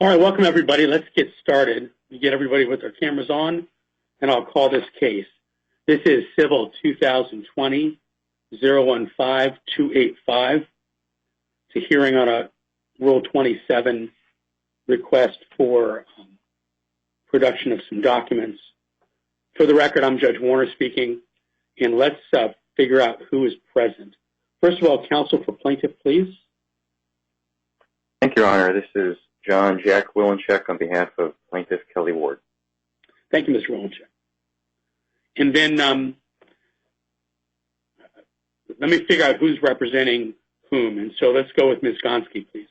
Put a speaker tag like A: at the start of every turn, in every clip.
A: All right, welcome everybody. Let's get started. We get everybody with their cameras on, and I'll call this case. This is Civil 2020-015-285. It's a hearing on a Rule 27 request for production of some documents. For the record, I'm Judge Warner speaking, and let's figure out who is present. First of all, counsel for plaintiff, please.
B: Thank you, Your Honor. This is John Jack Willencheck on behalf of Plaintiff Kelli Ward.
A: Thank you, Mr. Willencheck. And then let me figure out who's representing whom. And so let's go with Ms. Gonski, please.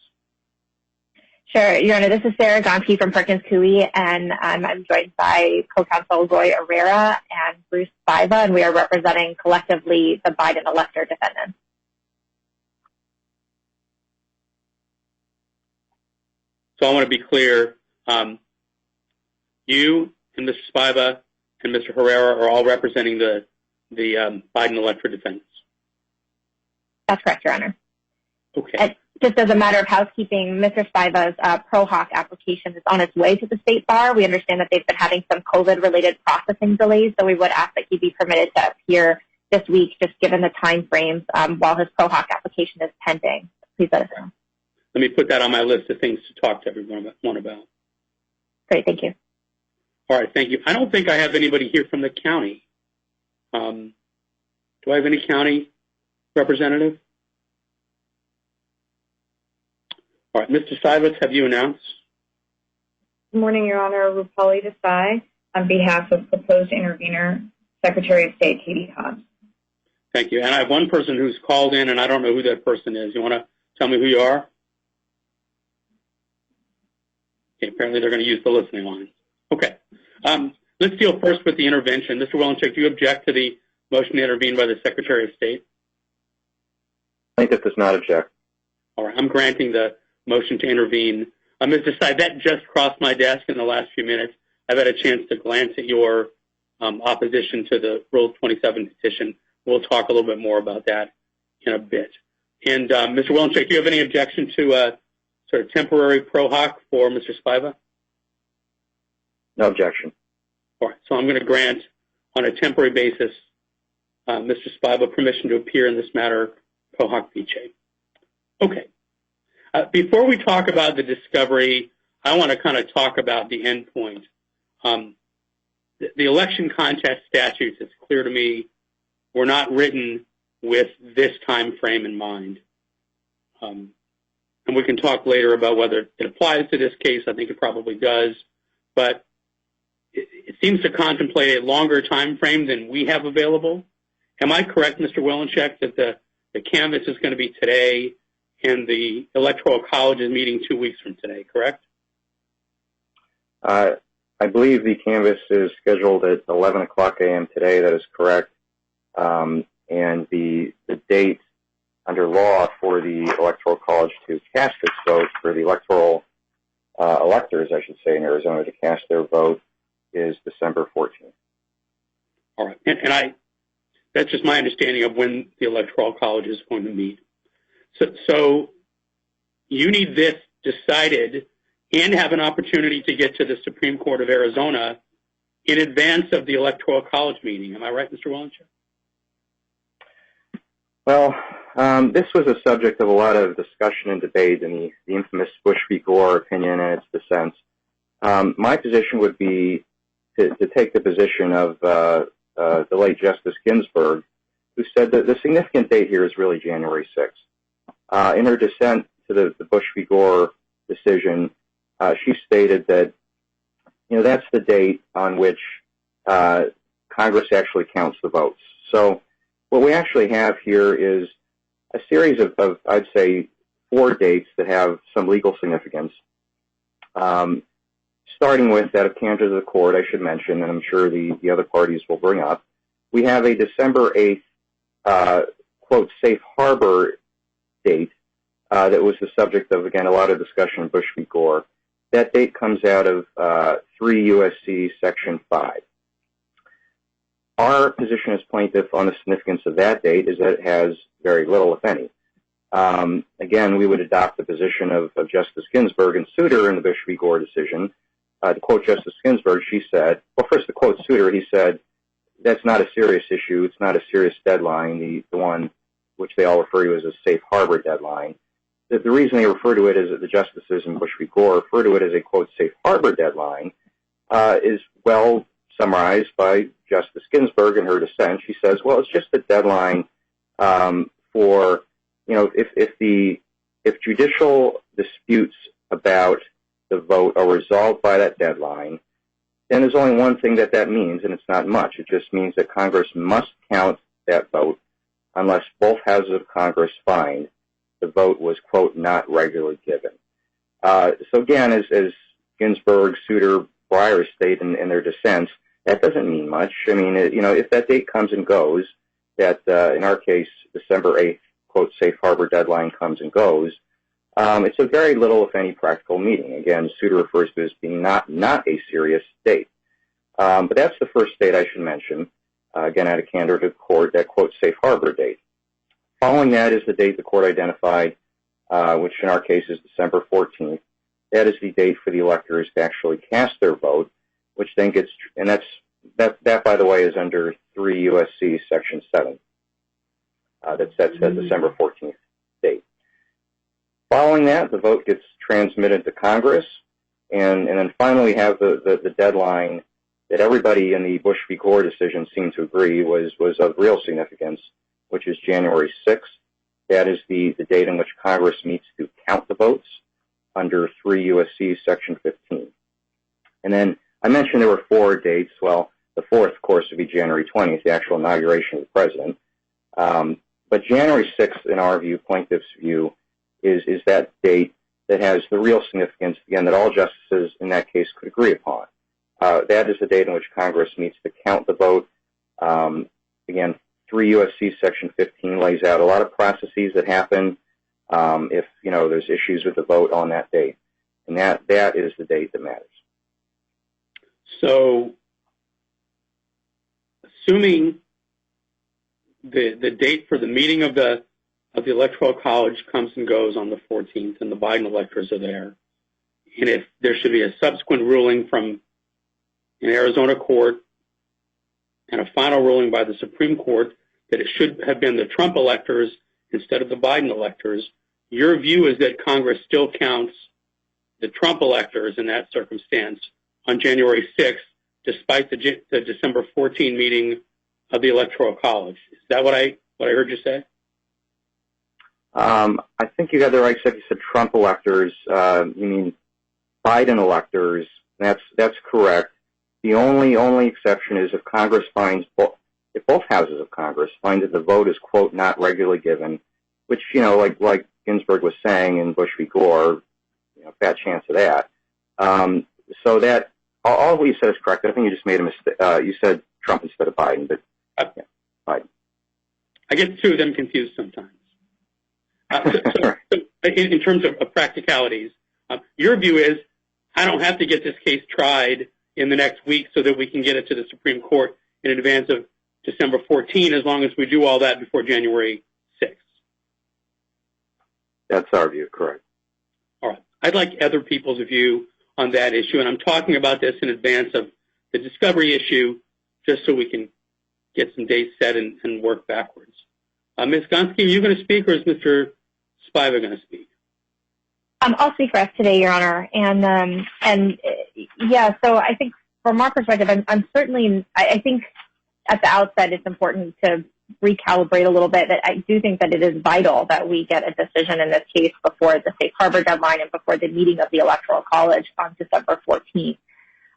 C: Sure, Your Honor. This is Sarah Gonski from Perkins Coie, and I'm joined by co-counsel Roy Herrera and Bruce Spiva, and we are representing collectively the Biden elector defendants.
A: So I want to be clear, you and Mr. Spiva and Mr. Herrera are all representing the Biden elector defendants.
C: That's correct, Your Honor.
A: Okay.
C: And just as a matter of housekeeping, Mr. Spiva's pro hoc application is on its way to the state bar. We understand that they've been having some COVID-related processing delays, so we would ask that he be permitted to appear this week, just given the time frames while his pro hoc application is pending. Please let us know.
A: Let me put that on my list of things to talk to everyone about.
C: Great, thank you.
A: All right, thank you. I don't think I have anybody here from the county. Do I have any county representative? All right, Mr. Sivas, have you announced?
D: Good morning, Your Honor. Rupali Desai on behalf of proposed intervener, Secretary of State Katie Hobbs.
A: Thank you. And I have one person who's called in, and I don't know who that person is. You want to tell me who you are? Okay, apparently they're going to use the listening line. Okay. Let's deal first with the intervention. Mr. Willencheck, do you object to the motion to intervene by the Secretary of State?
B: Plaintiff does not object.
A: All right, I'm granting the motion to intervene. Ms. Desai, that just crossed my desk in the last few minutes. I've had a chance to glance at your opposition to the Rule 27 petition. We'll talk a little bit more about that in a bit. And Mr. Willencheck, do you have any objection to a sort of temporary pro hoc for Mr. Spiva?
B: No objection.
A: All right, so I'm going to grant on a temporary basis Mr. Spiva permission to appear in this matter pro hoc vice. Okay. Before we talk about the discovery, I want to kind of talk about the end point. The election contest statutes, it's clear to me, were not written with this time frame in mind. And we can talk later about whether it applies to this case. I think it probably does. But it seems to contemplate a longer time frame than we have available. Am I correct, Mr. Willencheck, that the canvass is going to be today and the Electoral College is meeting 2 weeks from today, correct?
B: I believe the canvass is scheduled at 11 o'clock a.m. today. That is correct. And the date under law for the Electoral College to cast its vote, for the electoral electors, I should say, in Arizona to cast their vote, is December 14th.
A: All right. And that's just my understanding of when the Electoral College is going to meet. So you need this decided and have an opportunity to get to the Supreme Court of Arizona in advance of the Electoral College meeting. Am I right, Mr. Willencheck?
B: Well, this was a subject of a lot of discussion and debate in the infamous Bush v. Gore opinion and its dissents. My position would be to take the position of the late Justice Ginsburg, who said that the significant date here is really January 6th. In her dissent to the Bush v. Gore decision, she stated that, that's the date on which Congress actually counts the votes. So what we actually have here is a series of I'd say, 4 dates that have some legal significance. Starting with that of canter to the court, I should mention, and I'm sure the other parties will bring up, we have a December 8th, quote, safe harbor date that was the subject of, again, a lot of discussion in Bush v. Gore. That date comes out of 3 U.S.C. Section 5. Our position as plaintiff on the significance of that date is that it has very little, if any. Again, we would adopt the position of Justice Ginsburg and Souter in the Bush v. Gore decision. To quote Justice Ginsburg, she said, well, first to quote Souter, he said, that's not a serious issue. It's not a serious deadline, the one which they all refer to as a safe harbor deadline. The reason they refer to it as the justices in Bush v. Gore refer to it as a, quote, safe harbor deadline is well summarized by Justice Ginsburg in her dissent. She says, well, it's just a deadline for, you know, if judicial disputes about the vote are resolved by that deadline, then there's only one thing that means, and it's not much. It just means that Congress must count that vote unless both houses of Congress find the vote was, quote, not regularly given. So again, as Ginsburg, Souter, Breyer state in their dissents, that doesn't mean much. I mean, you know, if that date comes and goes, that in our case, December 8th, quote, safe harbor deadline comes and goes, it's a very little, if any, practical meaning. Again, Souter refers to it as being not a serious date. But that's the first date I should mention. Again, out of candor to the court, that, quote, safe harbor date. Following that is the date the court identified, which in our case is December 14th. That is the date for the electors to actually cast their vote, which then gets, and that by the way, is under 3 U.S.C. Section 7. That sets that December 14th date. Following that, the vote gets transmitted to Congress, and then finally we have the deadline that everybody in the Bush v. Gore decision seemed to agree was of real significance, which is January 6th. That is the date in which Congress meets to count the votes under 3 U.S.C. Section 15. And then I mentioned there were 4 dates. Well, the fourth, of course, would be January 20th, the actual inauguration of the president. But January 6th, in our view, plaintiff's view, is that date that has the real significance, again, that all justices in that case could agree upon. That is the date in which Congress meets to count the vote. Again, 3 U.S.C. Section 15 lays out a lot of processes that happen if, you know, there's issues with the vote on that date. And that is the date that matters.
A: So, assuming the date for the meeting of the Electoral College comes and goes on the 14th and the Biden electors are there, and if there should be a subsequent ruling from an Arizona court and a final ruling by the Supreme Court that it should have been the Trump electors instead of the Biden electors, your view is that Congress still counts the Trump electors in that circumstance on January 6th, despite the December 14 meeting of the Electoral College. Is that what I heard you say?
B: I think you got the right stuff. You said Trump electors. You mean Biden electors. That's correct. The only exception is if Congress finds if both houses of Congress find that the vote is, quote, not regularly given, which, you know, like Ginsburg was saying in Bush v. Gore, you know, fat chance of that. So that all what you said is correct. I think you just made a mistake. You said Trump instead of Biden, but yeah, Biden.
A: I get the two of them confused sometimes. So in terms of practicalities, your view is I don't have to get this case tried in the next week so that we can get it to the Supreme Court in advance of December 14, as long as we do all that before January 6th.
B: That's our view, correct.
A: All right. I'd like other people's view on that issue, and I'm talking about this in advance of the discovery issue just so we can get some dates set and work backwards. Ms. Gonski, are you going to speak, or is Mr. Spiva going to speak?
C: I'll speak for us today, Your Honor. And yeah, so I think from our perspective, I'm certainly, I think at the outset it's important to recalibrate a little bit that I do think that it is vital that we get a decision in this case before the safe harbor deadline and before the meeting of the Electoral College on December 14th.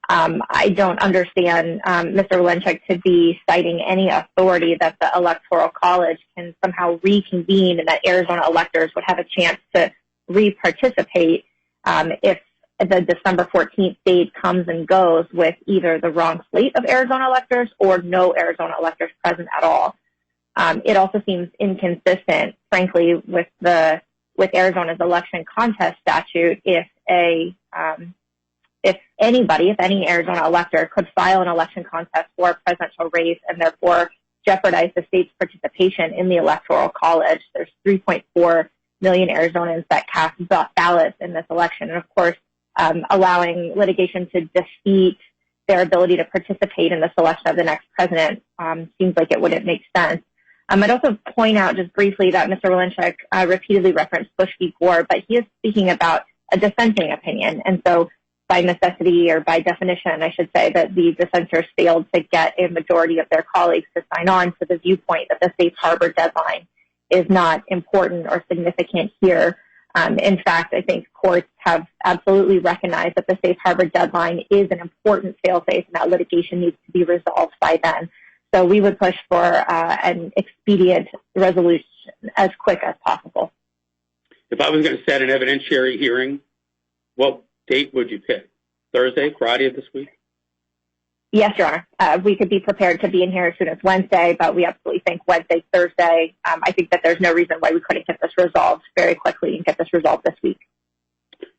C: I don't understand Mr. Walenchuk to be citing any authority that the Electoral College can somehow reconvene and that Arizona electors would have a chance to re-participate if the December 14th date comes and goes with either the wrong slate of Arizona electors or no Arizona electors present at all. It also seems inconsistent, frankly, with Arizona's election contest statute if any Arizona elector could file an election contest for a presidential race and therefore jeopardize the state's participation in the Electoral College. There's 3.4 million Arizonans that cast ballots in this election. And of course, allowing litigation to defeat their ability to participate in the selection of the next president seems like it wouldn't make sense. I'd also point out just briefly that Mr. Wolenchik repeatedly referenced Bush v. Gore, but he is speaking about a dissenting opinion. And so by necessity, or by definition, I should say, that the dissenters failed to get a majority of their colleagues to sign on to the viewpoint that the safe harbor deadline is not important or significant here. In fact, I think courts have absolutely recognized that the safe harbor deadline is an important fail-safe and that litigation needs to be resolved by then. So we would push for an expedient resolution as quick as possible.
A: If I was going to set an evidentiary hearing, what date would you pick? Thursday, Friday of this week?
C: Yes, Your Honor. We could be prepared to be in here as soon as Wednesday, but we absolutely think Wednesday, Thursday. I think that there's no reason why we couldn't get this resolved very quickly and get this resolved this week.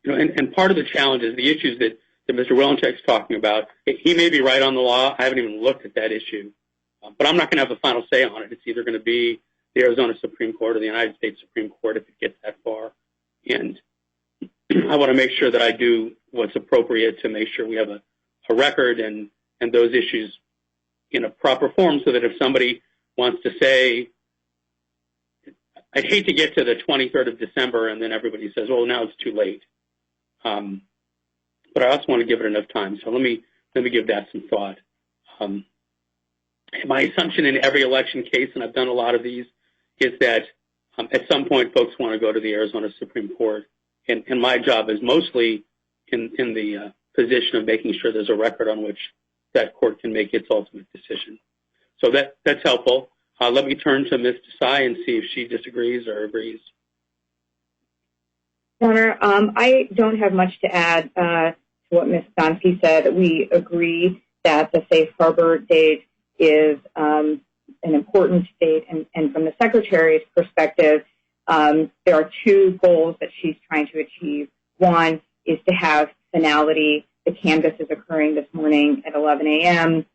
A: You know, and part of the challenge is the issues that Mr. Wolenchik's talking about. He may be right on the law. I haven't even looked at that issue. But I'm not going to have a final say on it. It's either going to be the Arizona Supreme Court or the United States Supreme Court if it gets that far. And I want to make sure that I do what's appropriate to make sure we have a record and those issues in a proper form, so that if somebody wants to say, I'd hate to get to the 23rd of December and then everybody says, well, now it's too late. But I also want to give it enough time. So let me give that some thought. My assumption in every election case, and I've done a lot of these, is that at some point folks want to go to the Arizona Supreme Court. And my job is mostly in the position of making sure there's a record on which that court can make its ultimate decision. So that's helpful. Let me turn to Ms. Desai and see if she disagrees or agrees.
D: Your Honor, I don't have much to add to what Ms. Constance said. We agree that the safe harbor date is an important date, and from the Secretary's perspective, there are two goals that she's trying to achieve. One is to have finality. The canvass is occurring this morning at 11 a.m.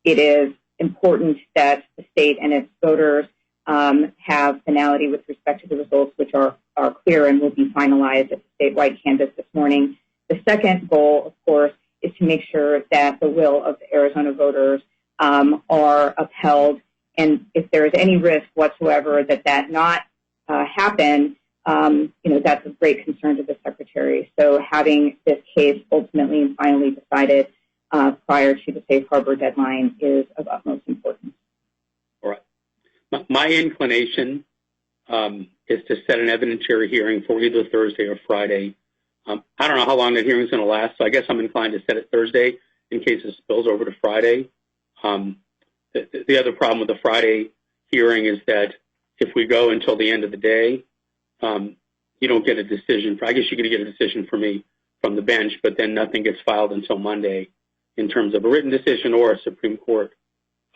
D: It is important that the state and its voters have finality with respect to the results, which are clear and will be finalized at the statewide canvass this morning. The second goal, of course, is to make sure that the will of the Arizona voters are upheld, and if there is any risk whatsoever that not happen, that's of great concern to the Secretary. So having this case ultimately and finally decided prior to the safe harbor deadline is of utmost importance.
A: All right. My inclination is to set an evidentiary hearing for either Thursday or Friday. I don't know how long that hearing is going to last, so I guess I'm inclined to set it Thursday in case it spills over to Friday. The other problem with the Friday hearing is that if we go until the end of the day, you don't get a decision. I guess you're going to get a decision for me from the bench, but then nothing gets filed until Monday in terms of a written decision or a Supreme Court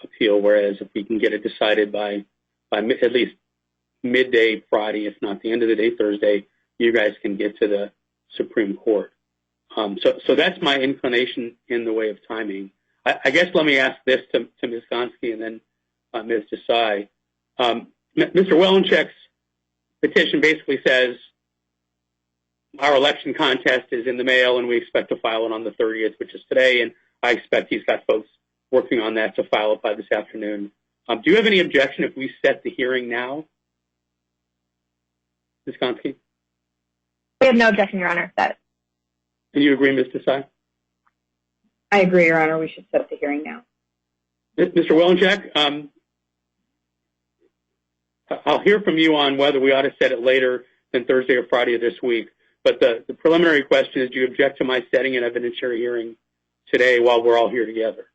A: appeal, whereas if we can get it decided by at least midday Friday, if not the end of the day Thursday, you guys can get to the Supreme Court. So that's my inclination in the way of timing. I guess let me ask this to Ms. Gonski and then Ms. Desai. Mr. Wolenchik's petition basically says our election contest is in the mail and we expect to file it on the 30th, which is today, and I expect he's got folks working on that to file it by this afternoon. Do you have any objection if we set the hearing now? Ms. Gonski?
C: We have no objection, Your Honor.
A: And you agree, Ms. Desai?
D: I agree, Your Honor. We should set the hearing now.
A: Mr. Wolenchik, I'll hear from you on whether we ought to set it later than Thursday or Friday of this week. But the preliminary question is, do you object to my setting an evidentiary hearing today while we're all here together?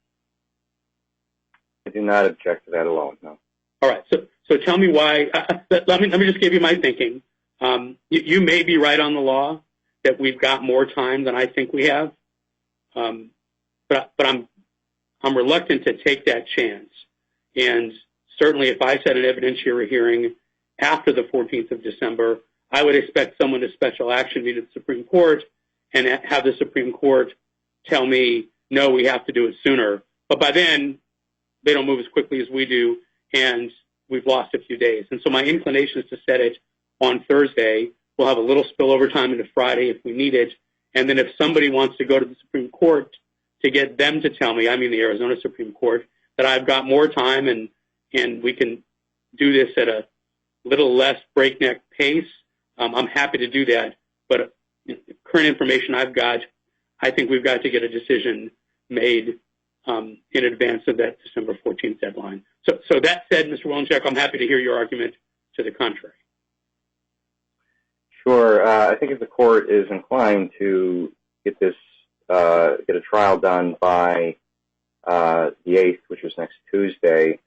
B: I do not object to that alone, no. All
A: right. So tell me why. Let me just give you my thinking. You may be right on the law that we've got more time than I think we have. But I'm reluctant to take that chance. And certainly if I set an evidentiary hearing after the 14th of December, I would expect someone to special action me to the Supreme Court and have the Supreme Court tell me, no, we have to do it sooner. But by then, they don't move as quickly as we do, and we've lost a few days. And so my inclination is to set it on Thursday. We'll have a little spillover time into Friday if we need it. And then if somebody wants to go to the Supreme Court to get them to tell me, I mean the Arizona Supreme Court, that I've got more time and we can do this at a little less breakneck pace, I'm happy to do that. But the current information I've got, I think we've got to get a decision made in advance of that December 14th deadline. So that said, Mr. Wolinchuk, I'm happy to hear your argument to the contrary.
B: Sure. I think if the court is inclined to get this, get a trial done by the 8th, which is next Tuesday,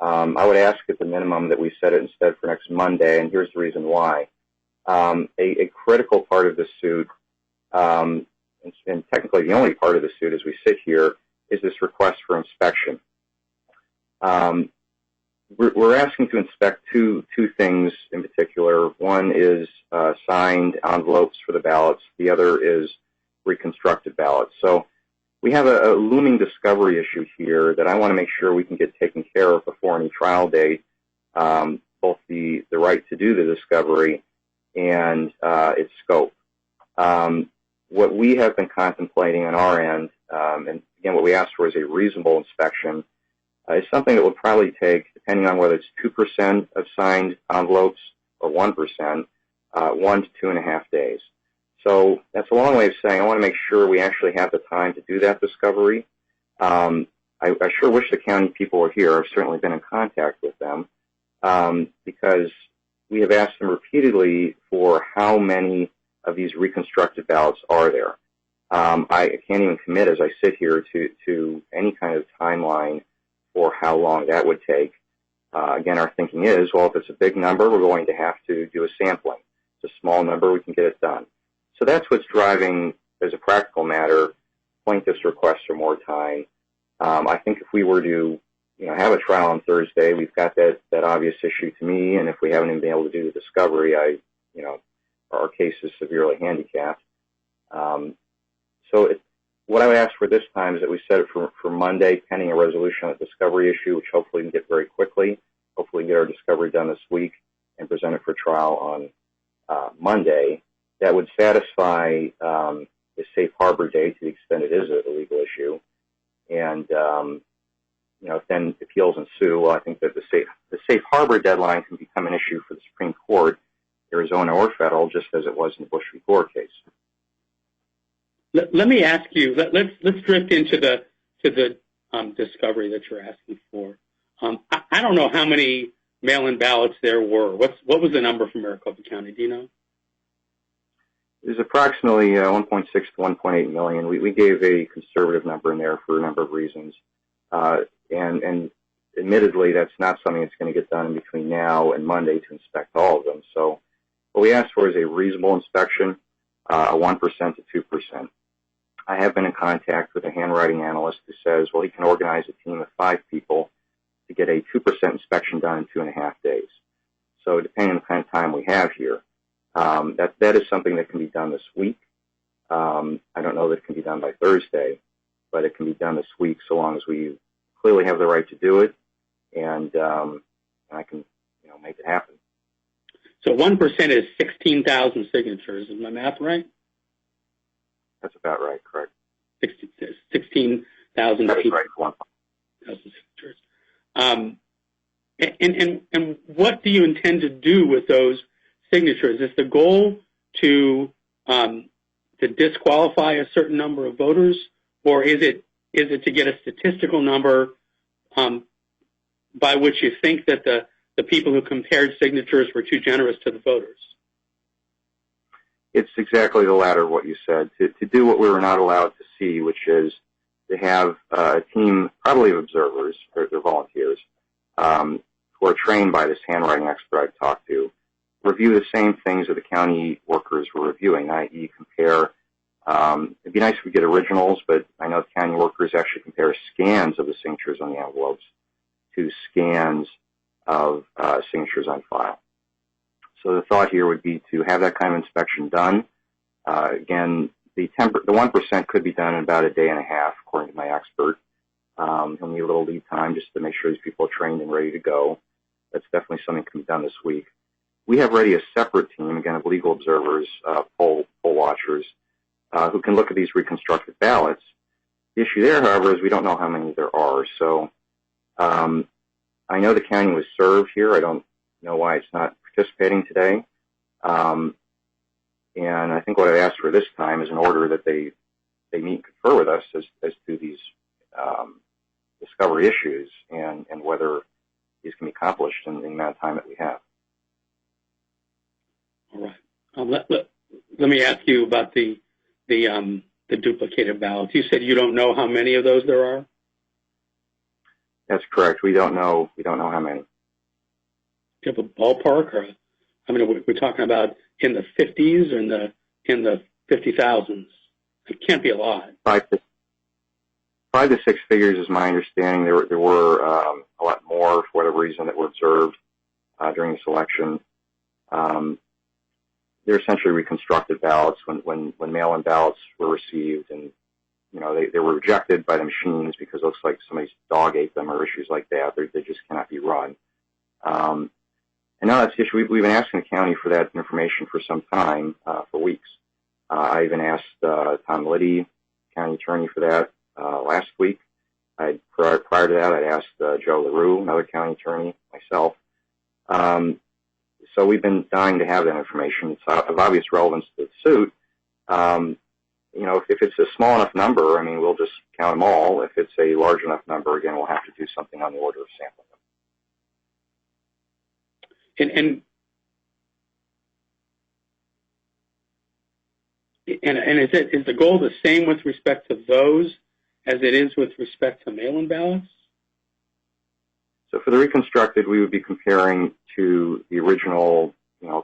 B: I would ask at the minimum that we set it instead for next Monday, and here's the reason why. A critical part of the suit, and technically the only part of the suit as we sit here, is this request for inspection. We're asking to inspect two things in particular. One is signed envelopes for the ballots. The other is reconstructed ballots. So we have a looming discovery issue here that I want to make sure we can get taken care of before any trial date, both the right to do the discovery and its scope. What we have been contemplating on our end, and again, what we asked for is a reasonable inspection, is something that would probably take, depending on whether it's 2% of signed envelopes or 1%, 1 to 2.5 days. So that's a long way of saying I want to make sure we actually have the time to do that discovery. I sure wish the county people were here. I've certainly been in contact with them because we have asked them repeatedly for how many of these reconstructed ballots are there. I can't even commit as I sit here to any kind of timeline for how long that would take. Again, our thinking is, well, if it's a big number, we're going to have to do a sampling. If it's a small number, we can get it done. So that's what's driving, as a practical matter, plaintiff's request for more time. I think if we were to, have a trial on Thursday, we've got that obvious issue to me, and if we haven't even been able to do the discovery, our case is severely handicapped. What I would ask for this time is that we set it for Monday, pending a resolution of the discovery issue, which hopefully we can get very quickly. Hopefully get our discovery done this week and present it for trial on Monday. That would satisfy the safe harbor date to the extent it is a legal issue. And, if then appeals ensue, well, I think that the safe harbor deadline can become an issue for the Supreme Court, Arizona or federal, just as it was in the Bush v. Gore case.
A: Let me ask you. Let's drift into the discovery that you're asking for. I don't know how many mail-in ballots there were. What was the number for Maricopa County? Do you know?
B: It was approximately 1.6 to 1.8 million. We gave a conservative number in there for a number of reasons, and admittedly, that's not something that's going to get done in between now and Monday to inspect all of them. So, what we asked for is a reasonable inspection, 1% to 2%. I have been in contact with a handwriting analyst who says, well, he can organize a team of 5 people to get a 2% inspection done in 2.5 days. So depending on the kind of time we have here, that is something that can be done this week. I don't know that it can be done by Thursday, but it can be done this week so long as we clearly have the right to do it, and I can make it happen.
A: So 1% is 16,000 signatures. Is my math right?
B: That's about right, correct.
A: 16,000
B: That's
A: people.
B: Right.
A: 1,000 signatures. And what do you intend to do with those signatures? Is the goal to disqualify a certain number of voters, or is it to get a statistical number by which you think that the people who compared signatures were too generous to the voters?
B: It's exactly the latter of what you said, to do what we were not allowed to see, which is to have a team, probably of observers, or volunteers, who are trained by this handwriting expert I've talked to, review the same things that the county workers were reviewing, i.e. compare. It'd be nice if we get originals, but I know the county workers actually compare scans of the signatures on the envelopes to scans of signatures on file. So the thought here would be to have that kind of inspection done. Again, the 1% could be done in about a day and a half, according to my expert. He'll need a little lead time just to make sure these people are trained and ready to go. That's definitely something that can be done this week. we have ready a separate team, again, of legal observers, poll watchers, who can look at these reconstructed ballots. The issue there, however, is we don't know how many there are. So I know the county was served here. I don't know why it's not participating today. And I think what I've asked for this time is an order that they meet and confer with us as to these discovery issues and whether these can be accomplished in the amount of time that we have.
A: All right. Let me ask you about the duplicated ballots. You said you don't know how many of those there are?
B: That's correct. We don't know how many.
A: Do you have a ballpark, or I mean, we're talking about in the 50s or in the 50,000s? It can't be a lot. 5
B: to 6 figures is my understanding. There were a lot more, for whatever reason, that were observed during this election. They're essentially reconstructed ballots when mail-in ballots were received, and they were rejected by the machines because it looks like somebody's dog ate them or issues like that. They just cannot be run. And now that's the issue. We've been asking the county for that information for some time, for weeks. I even asked Tom Liddy, county attorney, for that last week. Prior to that, I'd asked Joe LaRue, another county attorney, myself. So we've been dying to have that information. It's of obvious relevance to the suit. If it's a small enough number, I mean, we'll just count them all. If it's a large enough number, again, we'll have to do something on the order of sampling them.
A: And is the goal the same with respect to those as it is with respect to mail-in ballots?
B: So for the reconstructed, we would be comparing to the original,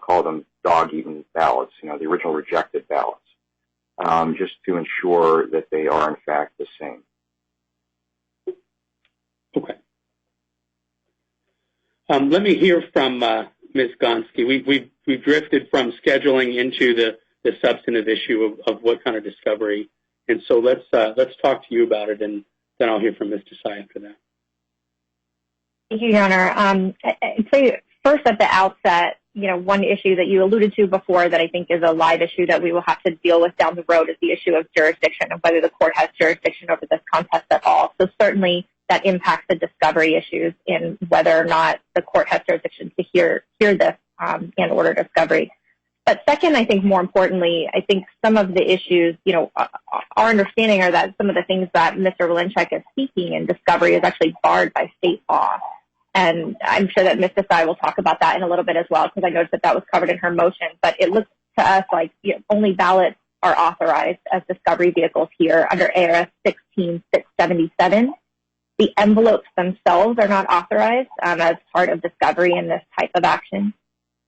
B: call them dog-eaten ballots, the original rejected ballots, just to ensure that they are, in fact, the same.
A: Okay. Let me hear from Ms. Gonski. We've drifted from scheduling into the substantive issue of what kind of discovery, and so let's talk to you about it, and then I'll hear from Ms. Desai after that.
C: Thank you, Your Honor. I'd say first at the outset, one issue that you alluded to before that I think is a live issue that we will have to deal with down the road is the issue of jurisdiction and whether the court has jurisdiction over this contest at all. So certainly that impacts the discovery issues in whether or not the court has jurisdiction to hear this and order discovery. But second, I think more importantly, I think some of the issues, our understanding are that some of the things that Mr. Valenchek is seeking in discovery is actually barred by state law. And I'm sure that Ms. Desai will talk about that in a little bit as well, because I noticed that was covered in her motion. But it looks to us like only ballots are authorized as discovery vehicles here under ARS 16677. The envelopes themselves are not authorized as part of discovery in this type of action.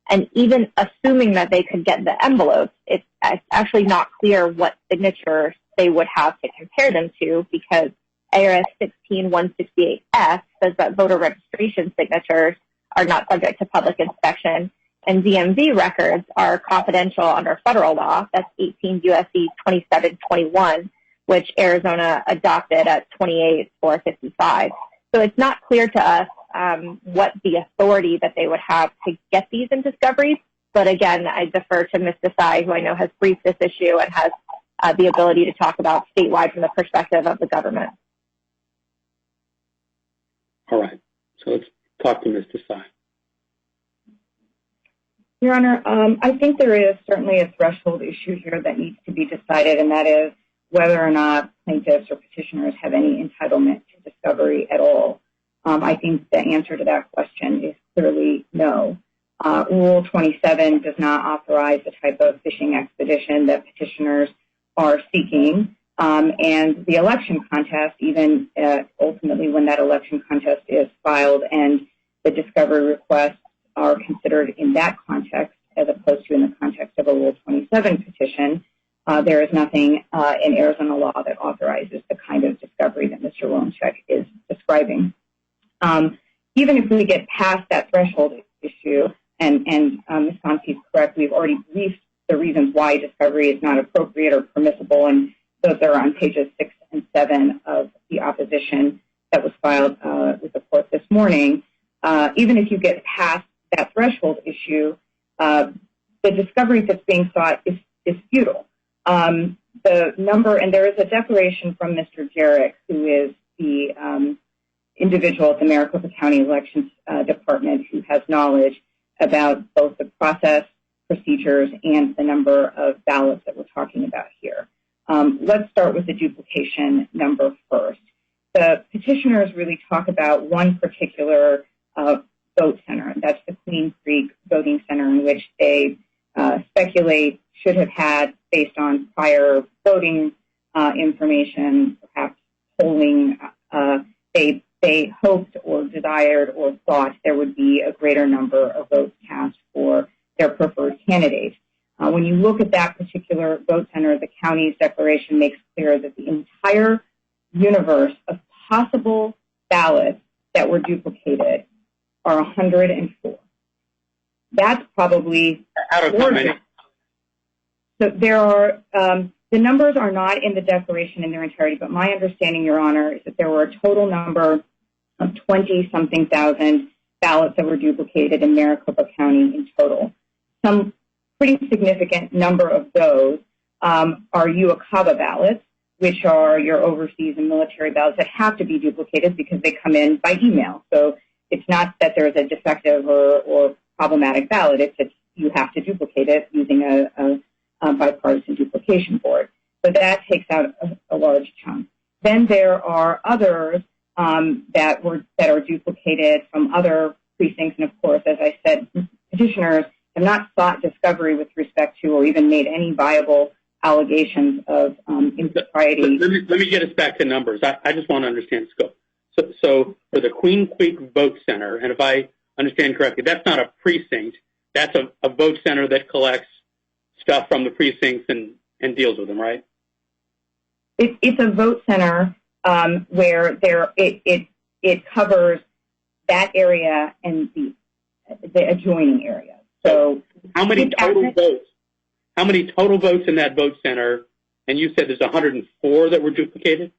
C: And even assuming that they could get the envelopes, it's actually not clear what signatures they would have to compare them to, because ARS 16168F says that voter registration signatures are not subject to public inspection, and DMV records are confidential under federal law. That's 18 U.S.C. 2721, which Arizona adopted at 28455. So it's not clear to us what the authority that they would have to get these in discovery. But again, I defer to Ms. Desai, who I know has briefed this issue and has the ability to talk about statewide from the perspective of the government.
A: All right. So let's talk to Ms. Desai.
D: Your Honor, I think there is certainly a threshold issue here that needs to be decided, and that is whether or not plaintiffs or petitioners have any entitlement to discovery at all. I think the answer to that question is clearly no. Rule 27 does not authorize the type of fishing expedition that petitioners are seeking. And the election contest, even ultimately when that election contest is filed and the discovery requests are considered in that context as opposed to in the context of a Rule 27 petition, there is nothing in Arizona law that authorizes the kind of discovery that Mr. Valenchek is describing. Even if we get past that threshold issue, and Ms. Constance is correct, we've already briefed the reasons why discovery is not appropriate or permissible, and those are on pages 6 and 7 of the opposition that was filed with the court this morning. Even if you get past that threshold issue, the discovery that's being sought is futile. The number, and there is a declaration from Mr. Jarek, who is the individual at the Maricopa County Elections Department who has knowledge about both the process, procedures, and the number of ballots that we're talking about here. Let's start with the duplication number first. The petitioners really talk about one particular vote center, and that's the Queen Creek voting center, in which they speculate should have had, based on prior voting information, perhaps polling, they hoped or desired or thought there would be a greater number of votes cast for their preferred candidate. When you look at that particular vote center, the county's declaration makes clear that the entire universe of possible ballots that were duplicated are 104. That's probably
A: out of how many?
D: So there are, the numbers are not in the declaration in their entirety, but my understanding, Your Honor, is that there were a total number of 20-something thousand ballots that were duplicated in Maricopa County in total. Some pretty significant number of those are UACABA ballots, which are your overseas and military ballots that have to be duplicated because they come in by email. So it's not that there's a defective or problematic ballot. It's that you have to duplicate it using a bipartisan duplication board. So that takes out a large chunk. Then there are others that are duplicated from other precincts, and of course, as I said, petitioners have not sought discovery with respect to or even made any viable allegations of impropriety.
A: Let me get us back to numbers. I just want to understand scope. So for the Queen Creek Vote Center, and if I understand correctly, that's not a precinct. That's a vote center that collects stuff from the precincts and deals with them, right?
D: It's a vote center where it covers that area and the adjoining area. So
A: how many total votes? How many total votes in that vote center? And you said there's 104 that were duplicated?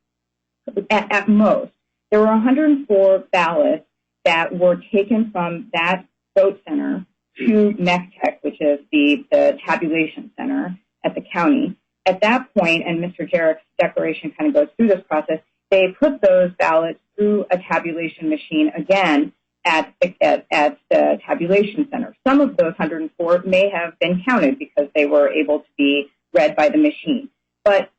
D: At most. There were 104 ballots that were taken from that vote center to MECTEC, which is the tabulation center at the county. At that point, and Mr. Jarek's declaration kind of goes through this process, they put those ballots through a tabulation machine again at the tabulation center. Some of those 104 may have been counted because they were able to be read by the machine. But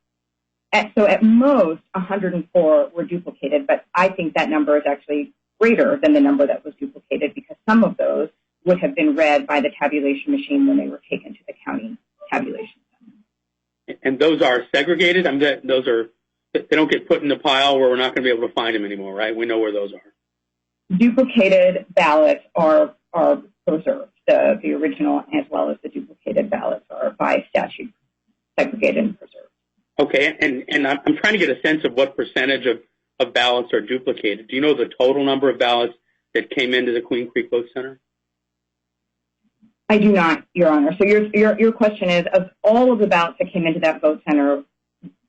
D: at most, 104 were duplicated, but I think that number is actually greater than the number that was duplicated because some of those would have been read by the tabulation machine when they were taken to the county tabulation center.
A: And those are segregated? They don't get put in the pile where we're not going to be able to find them anymore, right? We know where those are.
D: Duplicated ballots are preserved. The original as well as the duplicated ballots are by statute segregated and preserved.
A: Okay, and I'm trying to get a sense of what percentage of ballots are duplicated. Do you know the total number of ballots that came into the Queen Creek Vote Center?
D: I do not, Your Honor. So your question is, of all of the ballots that came into that vote center,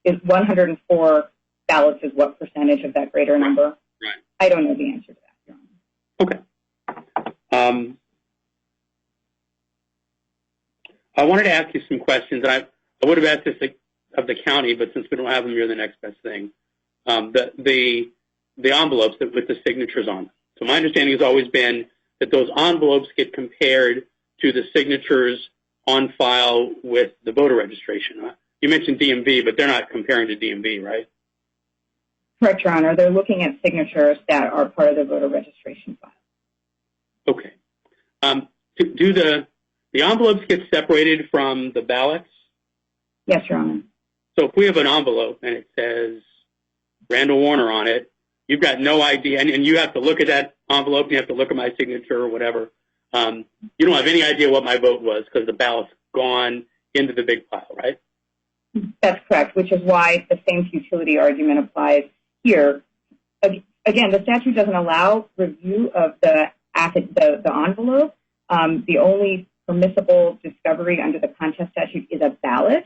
D: is 104 ballots is what percentage of that greater number?
A: Right.
D: I don't know the answer to that, Your Honor.
A: Okay. I wanted to ask you some questions. I would have asked this of the county, but since we don't have them, you're the next best thing. The envelopes with the signatures on them. So my understanding has always been that those envelopes get compared to the signatures on file with the voter registration. You mentioned DMV, but they're not comparing to DMV, right?
D: Correct, Your Honor. They're looking at signatures that are part of the voter registration file.
A: Okay. Do the envelopes get separated from the ballots?
D: Yes, Your Honor.
A: So if we have an envelope and it says Randall Warner on it, you've got no idea, and you have to look at that envelope, and you have to look at my signature or whatever. You don't have any idea what my vote was because the ballot's gone into the big pile, right?
D: That's correct, which is why the same futility argument applies here. Again, the statute doesn't allow review of the envelope. The only permissible discovery under the contest statute is a ballot.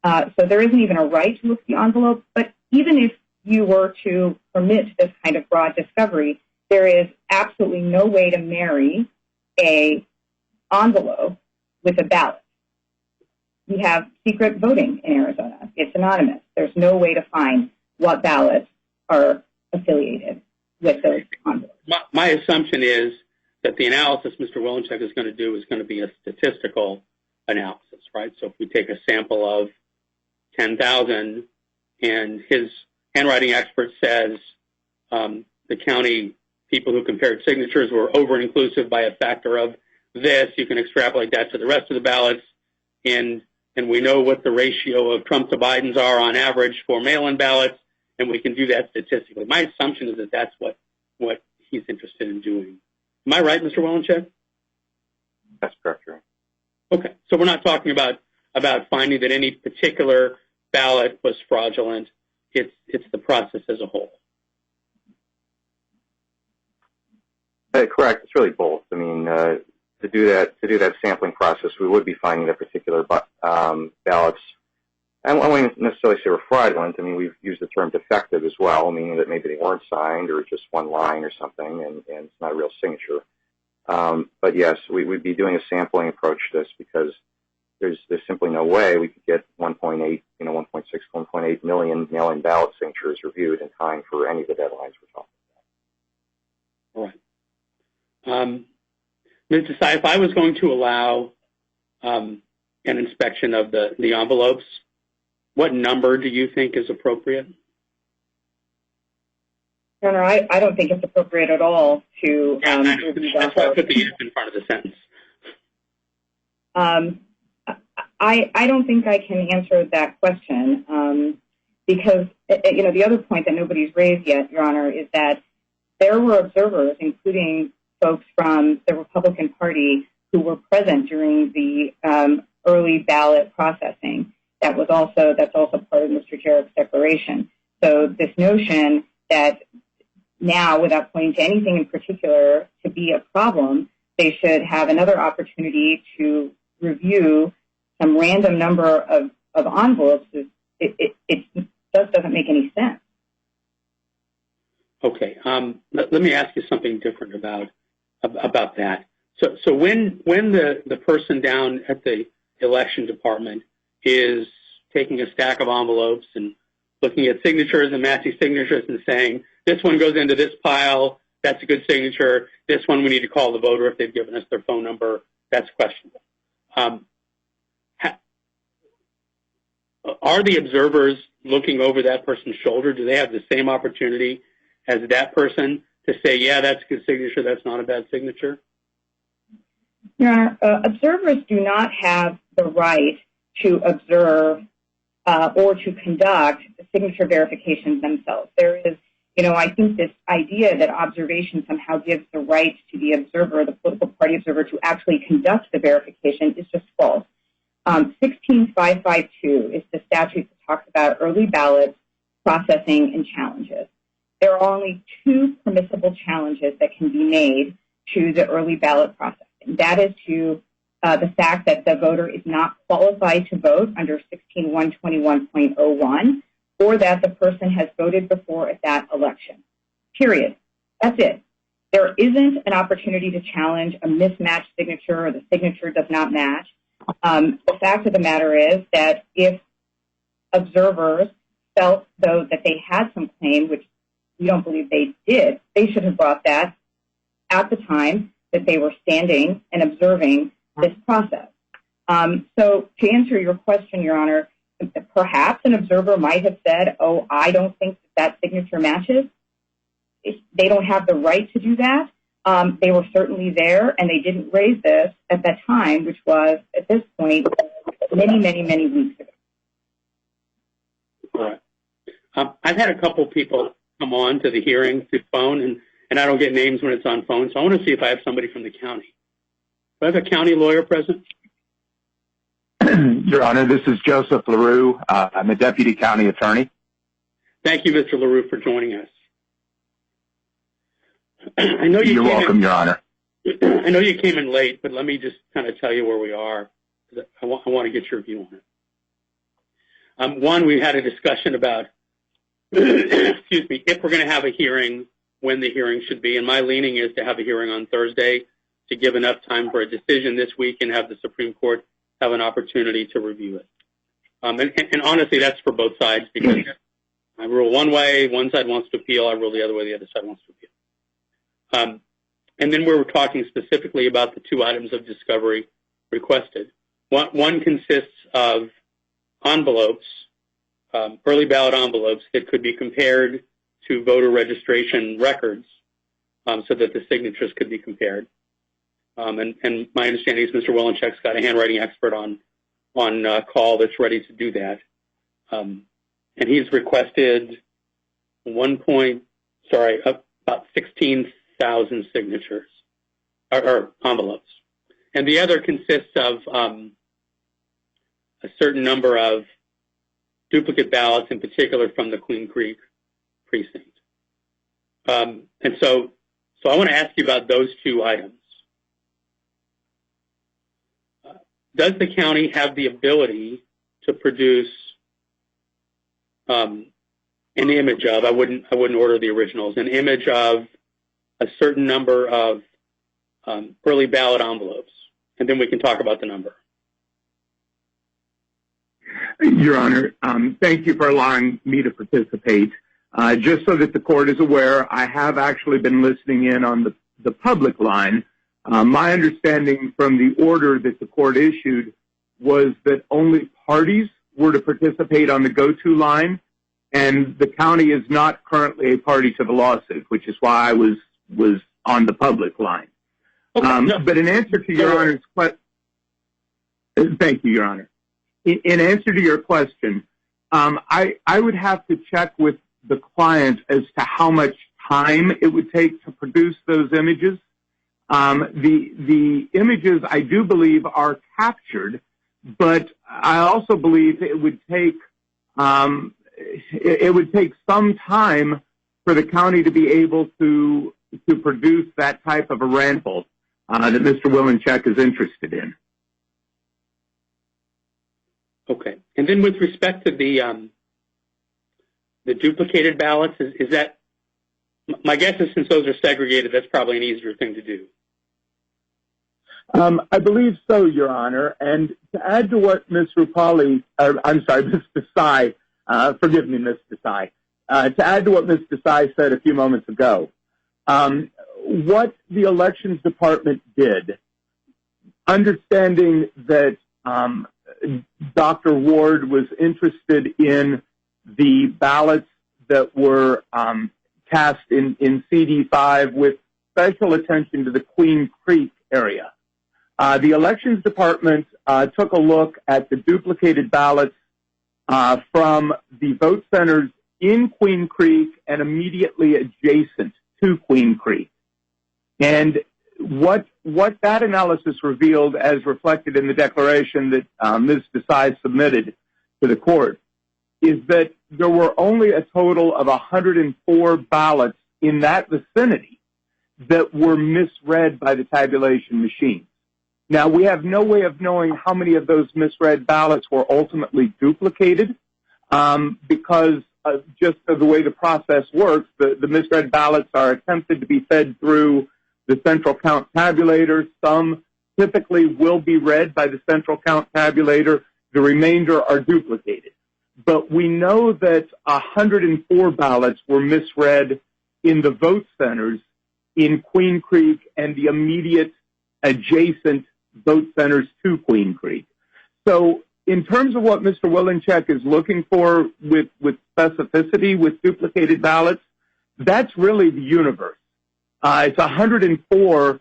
D: So there isn't even a right to look at the envelope. But even if you were to permit this kind of broad discovery, there is absolutely no way to marry a envelope with a ballot. We have secret voting in Arizona. It's anonymous. There's no way to find what ballots are affiliated with those envelopes.
A: My assumption is that the analysis Mr. Willenchek is going to do is going to be a statistical analysis, right? So if we take a sample of 10,000 and his handwriting expert says the county people who compared signatures were over-inclusive by a factor of this, you can extrapolate that to the rest of the ballots, and we know what the ratio of Trump to Biden's are on average for mail-in ballots, and we can do that statistically. My assumption is that that's what he's interested in doing. Am I right, Mr. Willenchek?
B: That's correct, right.
A: Okay, so we're not talking about finding that any particular ballot was fraudulent. It's the process as a whole.
B: Correct. It's really both. I mean, to do that sampling process, we would be finding that particular ballots. I wouldn't necessarily say we're fraudulent. I mean, we've used the term defective as well, meaning that maybe they weren't signed or just one line or something, and it's not a real signature. But yes, we'd be doing a sampling approach to this because there's simply no way we could get 1.8, 1.6, 1.8 million mail-in ballot signatures reviewed in time for any of the deadlines we're talking about.
A: All right. Mr. Tsai, if I was going to allow an inspection of the envelopes, what number do you think is appropriate?
D: No, I don't think it's appropriate at all to review
A: that's why I put the if in front of the sentence.
D: I don't think I can answer that question because, the other point that nobody's raised yet, Your Honor, is that there were observers, including folks from the Republican Party, who were present during the early ballot processing. That's also part of Mr. Jarrett's declaration. So this notion that now, without pointing to anything in particular to be a problem, they should have another opportunity to review some random number of envelopes, it just doesn't make any sense.
A: Okay. Let me ask you something different about that. So when the person down at the election department is taking a stack of envelopes and looking at signatures and matching signatures and saying, this one goes into this pile, that's a good signature, this one we need to call the voter if they've given us their phone number, that's questionable. Are the observers looking over that person's shoulder? Do they have the same opportunity as that person to say, yeah, that's a good signature, that's not a bad signature?
D: Your Honor, observers do not have the right to observe or to conduct signature verifications themselves. There is, I think this idea that observation somehow gives the right to the observer, the political party observer, to actually conduct the verification is just false. 16552 is the statute that talks about early ballots, processing, and challenges. There are only two permissible challenges that can be made to the early ballot processing. That is to the fact that the voter is not qualified to vote under 16121.01, or that the person has voted before at that election. Period. That's it. There isn't an opportunity to challenge a mismatched signature or the signature does not match. The fact of the matter is that if observers felt, though, that they had some claim, which we don't believe they did, they should have brought that at the time that they were standing and observing this process. So to answer your question, Your Honor, perhaps an observer might have said, oh, I don't think that signature matches. They don't have the right to do that. They were certainly there, and they didn't raise this at that time, which was, at this point, many, many, many weeks ago.
A: All right. I've had a couple people come on to the hearing through phone, and I don't get names when it's on phone, so I want to see if I have somebody from the county. Do I have a county lawyer present?
E: Your Honor, this is Joseph LaRue. I'm a deputy county attorney.
A: Thank you, Mr. LaRue, for joining us. I know
E: You're welcome, Your Honor.
A: I know you came in late, but let me just kind of tell you where we are. I want to get your view on it. One, we had a discussion about, if we're going to have a hearing, when the hearing should be, and my leaning is to have a hearing on Thursday. to give enough time for a decision this week and have the Supreme Court have an opportunity to review it. And honestly, that's for both sides, because I rule one way, one side wants to appeal, I rule the other way, the other side wants to appeal. And then we were talking specifically about the two items of discovery requested. One consists of envelopes, early ballot envelopes that could be compared to voter registration records so that the signatures could be compared. And my understanding is Mr. Willencheck's got a handwriting expert on call that's ready to do that. And he's requested about 16,000 signatures or envelopes. And the other consists of a certain number of duplicate ballots, in particular from the Queen Creek precinct. And so I want to ask you about those two items. Does the county have the ability to produce an image of, I wouldn't order the originals, an image of a certain number of early ballot envelopes? And then we can talk about the number.
E: Your Honor, thank you for allowing me to participate. Just so that the court is aware, I have actually been listening in on the public line. My understanding from the order that the court issued was that only parties were to participate on the go-to line, and the county is not currently a party to the lawsuit, which is why I was on the public line. Okay, but in answer to Your Honor's question, thank you, Your Honor. In answer to your question, I would have to check with the client as to how much time it would take to produce those images. The images, I do believe, are captured, but I also believe it would take some time for the county to be able to produce that type of a ramble that Mr. Willencheck is interested in.
A: Okay. And then with respect to the duplicated ballots, is that, my guess is since those are segregated, that's probably an easier thing to do.
E: I believe so, Your Honor. And to add to what Ms. Desai, forgive me, Ms. Desai, to add to what Ms. Desai said a few moments ago, what the Elections Department did, understanding that Dr. Ward was interested in the ballots that were cast in CD5 with special attention to the Queen Creek area. The Elections Department took a look at the duplicated ballots from the vote centers in Queen Creek and immediately adjacent to Queen Creek. And what that analysis revealed, as reflected in the declaration that Ms. Desai submitted to the court, is that there were only a total of 104 ballots in that vicinity that were misread by the tabulation machine. Now, we have no way of knowing how many of those misread ballots were ultimately duplicated because just of the way the process works, the misread ballots are attempted to be fed through the central count tabulator. Some typically will be read by the central count tabulator. The remainder are duplicated. But we know that 104 ballots were misread in the vote centers in Queen Creek and the immediate adjacent vote centers to Queen Creek. So in terms of what Mr. Willencheck is looking for with specificity with duplicated ballots, that's really the universe. It's 104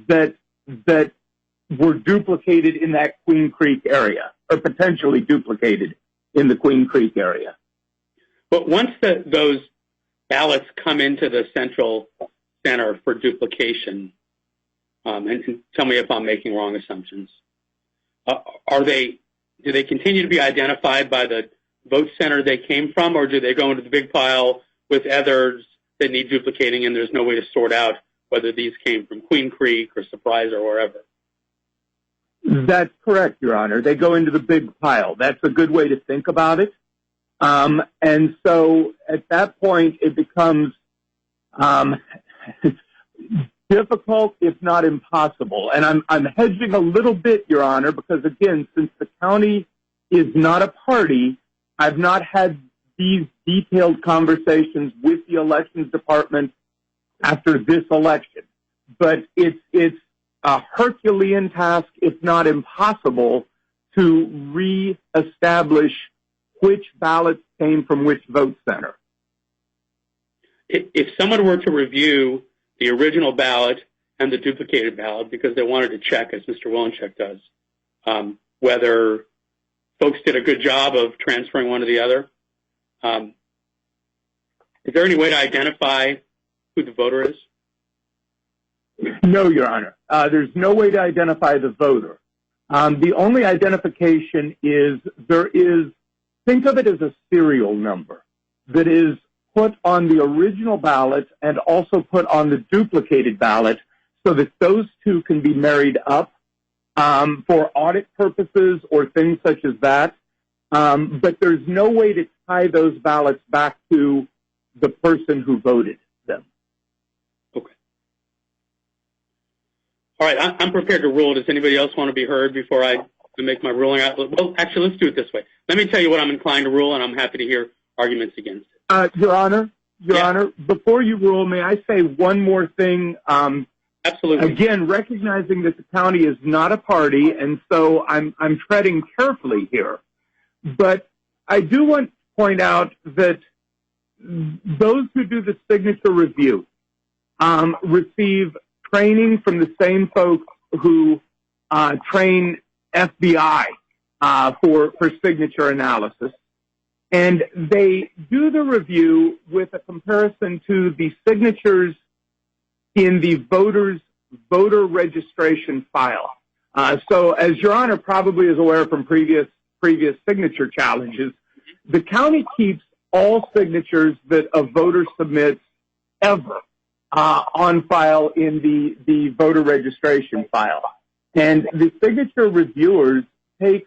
E: that were duplicated in that Queen Creek area, or potentially duplicated in the Queen Creek area.
A: But once those ballots come into the central center for duplication, and tell me if I'm making wrong assumptions, do they continue to be identified by the vote center they came from, or do they go into the big pile with others that need duplicating and there's no way to sort out whether these came from Queen Creek or Surprise or wherever?
E: That's correct, Your Honor. They go into the big pile. That's a good way to think about it. And so at that point, it becomes difficult, if not impossible. And I'm hedging a little bit, Your Honor, because, again, since the county is not a party, I've not had these detailed conversations with the elections department after this election. But it's a Herculean task, if not impossible, to reestablish which ballots came from which vote center.
A: If someone were to review the original ballot and the duplicated ballot because they wanted to check, as Mr. Willencheck does, whether folks did a good job of transferring one to the other, is there any way to identify who the voter is?
E: No, Your Honor. There's no way to identify the voter. The only identification is think of it as a serial number that is put on the original ballot and also put on the duplicated ballot so that those two can be married up for audit purposes or things such as that. But there's no way to tie those ballots back to the person who voted them.
A: Okay. All right, I'm prepared to rule. Does anybody else want to be heard before I make my ruling? Well, actually, let's do it this way. Let me tell you what I'm inclined to rule, and I'm happy to hear arguments against it.
E: Your Honor, before you rule, may I say one more thing?
A: Absolutely.
E: Again, recognizing that the county is not a party, and so I'm treading carefully here. But I do want to point out that those who do the signature review receive training from the same folks who train FBI for signature analysis. And they do the review with a comparison to the signatures in the voter registration file. So as Your Honor probably is aware from previous signature challenges, the county keeps all signatures that a voter submits ever on file in the voter registration file. And the signature reviewers take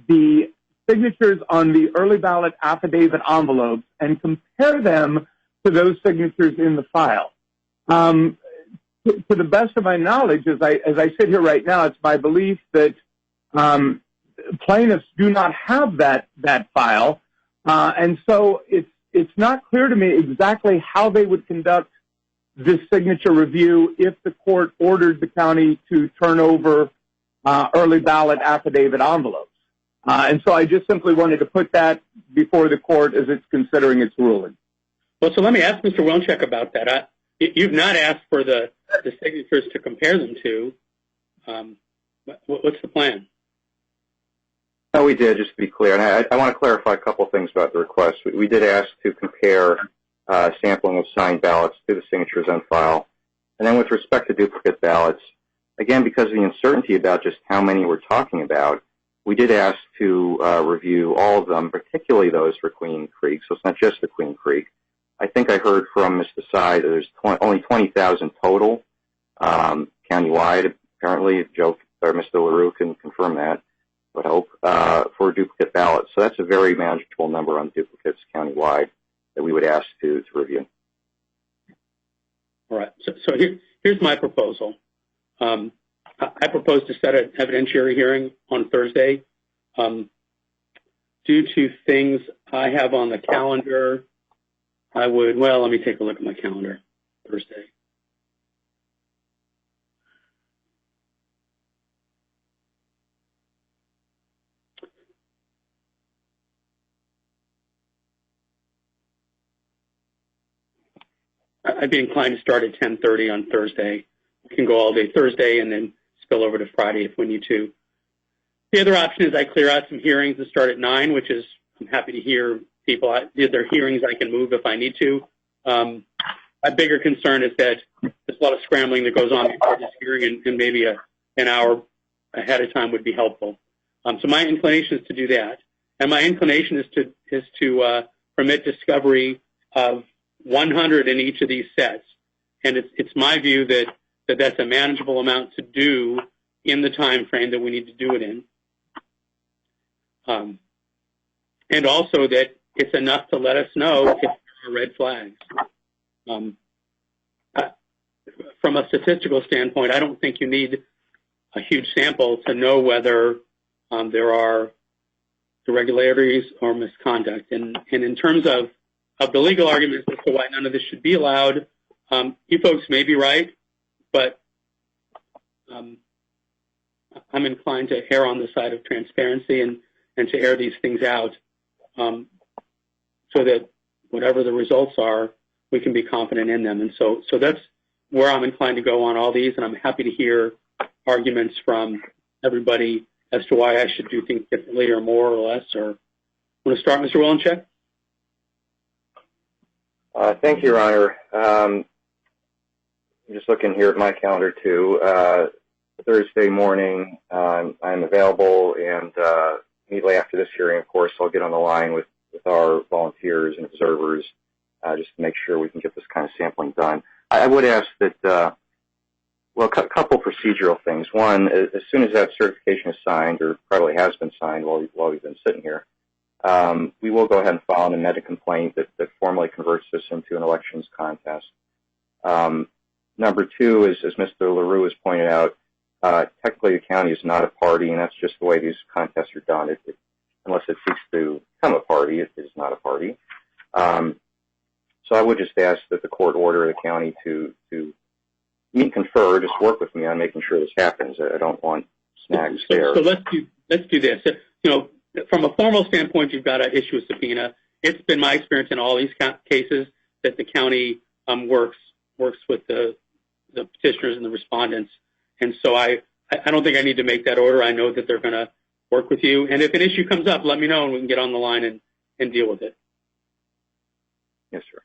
E: the signatures on the early ballot affidavit envelopes and compare them to those signatures in the file. To the best of my knowledge, as I sit here right now, it's my belief that plaintiffs do not have that file, and so it's not clear to me exactly how they would conduct this signature review if the court ordered the county to turn over early ballot affidavit envelopes. And so I just simply wanted to put that before the court as it's considering its ruling.
A: Well, so let me ask Mr. Willencheck about that. You've not asked for the signatures to compare them to. What's the plan?
B: No, we did, just to be clear. And I want to clarify a couple of things about the request. We did ask to compare sampling of signed ballots to the signatures on file. And then with respect to duplicate ballots, again, because of the uncertainty about just how many we're talking about, we did ask to review all of them, particularly those for Queen Creek. So it's not just the Queen Creek. I think I heard from Ms. Desai that there's only 20,000 total countywide, apparently. Joe or Mr. LaRue can confirm that, I would hope, for duplicate ballots. So that's a very manageable number on duplicates countywide that we would ask to review.
A: All right. So here's my proposal. I propose to set an evidentiary hearing on Thursday. Due to things I have on the calendar, let me take a look at my calendar Thursday. I'd be inclined to start at 10:30 on Thursday. We can go all day Thursday and then spill over to Friday if we need to. The other option is I clear out some hearings that start at 9, which is I'm happy to hear people. There are hearings I can move if I need to. My bigger concern is that there's a lot of scrambling that goes on before this hearing, and maybe an hour ahead of time would be helpful. So my inclination is to do that, and my inclination is to permit discovery of 100 in each of these sets. And it's my view that that's a manageable amount to do in the time frame that we need to do it in. And also that it's enough to let us know if there are red flags. from a statistical standpoint, I don't think you need a huge sample to know whether there are irregularities or misconduct. And in terms of the legal arguments as to why none of this should be allowed, you folks may be right, but I'm inclined to err on the side of transparency and to air these things out so that whatever the results are, we can be confident in them. And so that's where I'm inclined to go on all these, and I'm happy to hear arguments from everybody as to why I should do things differently or more or less. Or want to start, Mr. Willencheck?
B: Thank you, Your Honor. I'm just looking here at my calendar, too. Thursday morning, I'm available, and immediately after this hearing, of course, I'll get on the line with our volunteers and observers just to make sure we can get this kind of sampling done. I would ask that, well, a couple procedural things. One, as soon as that certification is signed, or probably has been signed while we've been sitting here, we will go ahead and file an amended complaint that formally converts this into an elections contest. Number two, as Mr. LaRue has pointed out, technically the county is not a party, and that's just the way these contests are done. Unless it seeks to become a party, it is not a party. So I would just ask that the court order the county to meet and confer, just work with me on making sure this happens. I don't want snags there.
A: So let's do this. You know, from a formal standpoint, you've got to issue a subpoena. It's been my experience in all these cases that the county works with the petitioners and the respondents. And so I don't think I need to make that order. I know that they're going to work with you. And if an issue comes up, let me know and we can get on the line and deal with it.
B: Yes, sir.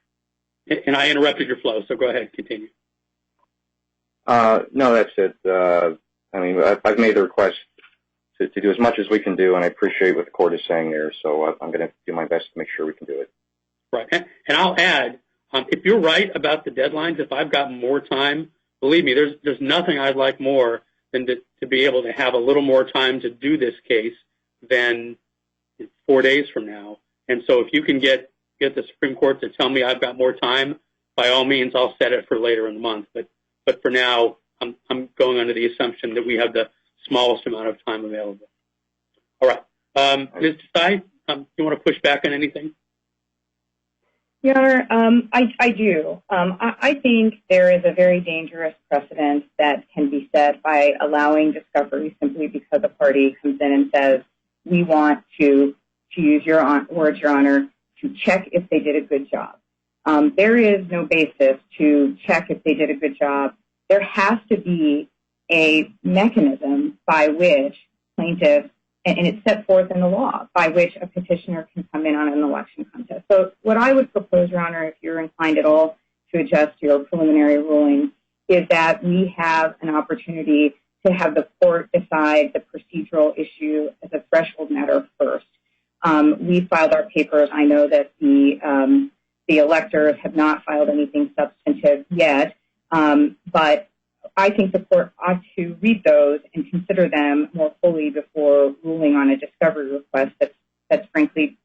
A: And I interrupted your flow, so go ahead, continue.
B: No, that's it. I mean, I've made the request to do as much as we can do, and I appreciate what the court is saying there, so I'm going to do my best to make sure we can do it.
A: Right. And I'll add, if you're right about the deadlines, if I've got more time, believe me, there's nothing I'd like more than to be able to have a little more time to do this case than 4 days from now. And so if you can get the Supreme Court to tell me I've got more time, by all means, I'll set it for later in the month. But for now, I'm going under the assumption that we have the smallest amount of time available. All right. Ms. Desai, do you want to push back on anything?
D: Your Honor, I do. I think there is a very dangerous precedent that can be set by allowing discovery simply because a party comes in and says, we want to use your words, Your Honor, to check if they did a good job. There is no basis to check if they did a good job. There has to be a mechanism by which plaintiffs, and it's set forth in the law, by which a petitioner can come in on an election contest. So what I would propose, Your Honor, if you're inclined at all to adjust your preliminary ruling, is that we have an opportunity to have the court decide the procedural issue as a threshold matter first. We filed our papers. I know that the electors have not filed anything substantive yet, but I think the court ought to read those and consider them more fully before ruling on a discovery request that's frankly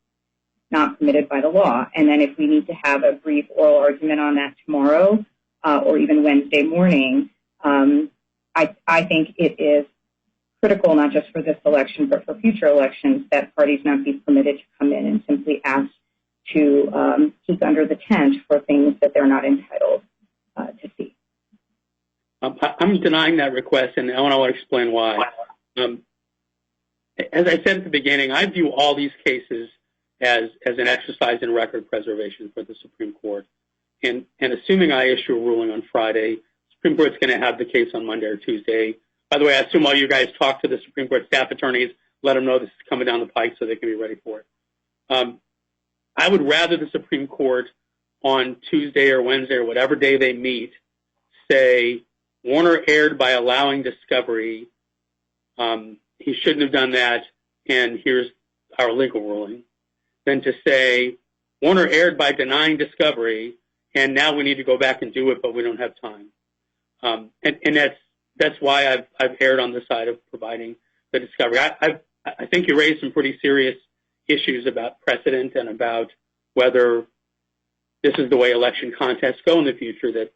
D: not permitted by the law. And then if we need to have a brief oral argument on that tomorrow or even Wednesday morning, I think it is critical not just for this election but for future elections that parties not be permitted to come in and simply ask to keep under the tent for things that they're not entitled to see.
A: I'm denying that request, and I want to explain why. As I said at the beginning, I view all these cases as an exercise in record preservation for the Supreme Court. And assuming I issue a ruling on Friday, the Supreme Court's going to have the case on Monday or Tuesday. By the way, I assume all you guys talk to the Supreme Court staff attorneys, let them know this is coming down the pike so they can be ready for it. I would rather the Supreme Court on Tuesday or Wednesday or whatever day they meet say, Warner erred by allowing discovery. He shouldn't have done that, and here's our legal ruling, than to say, Warner erred by denying discovery, and now we need to go back and do it, but we don't have time. And that's why I've erred on the side of providing the discovery. I think you raised some pretty serious issues about precedent and about whether this is the way election contests go in the future, that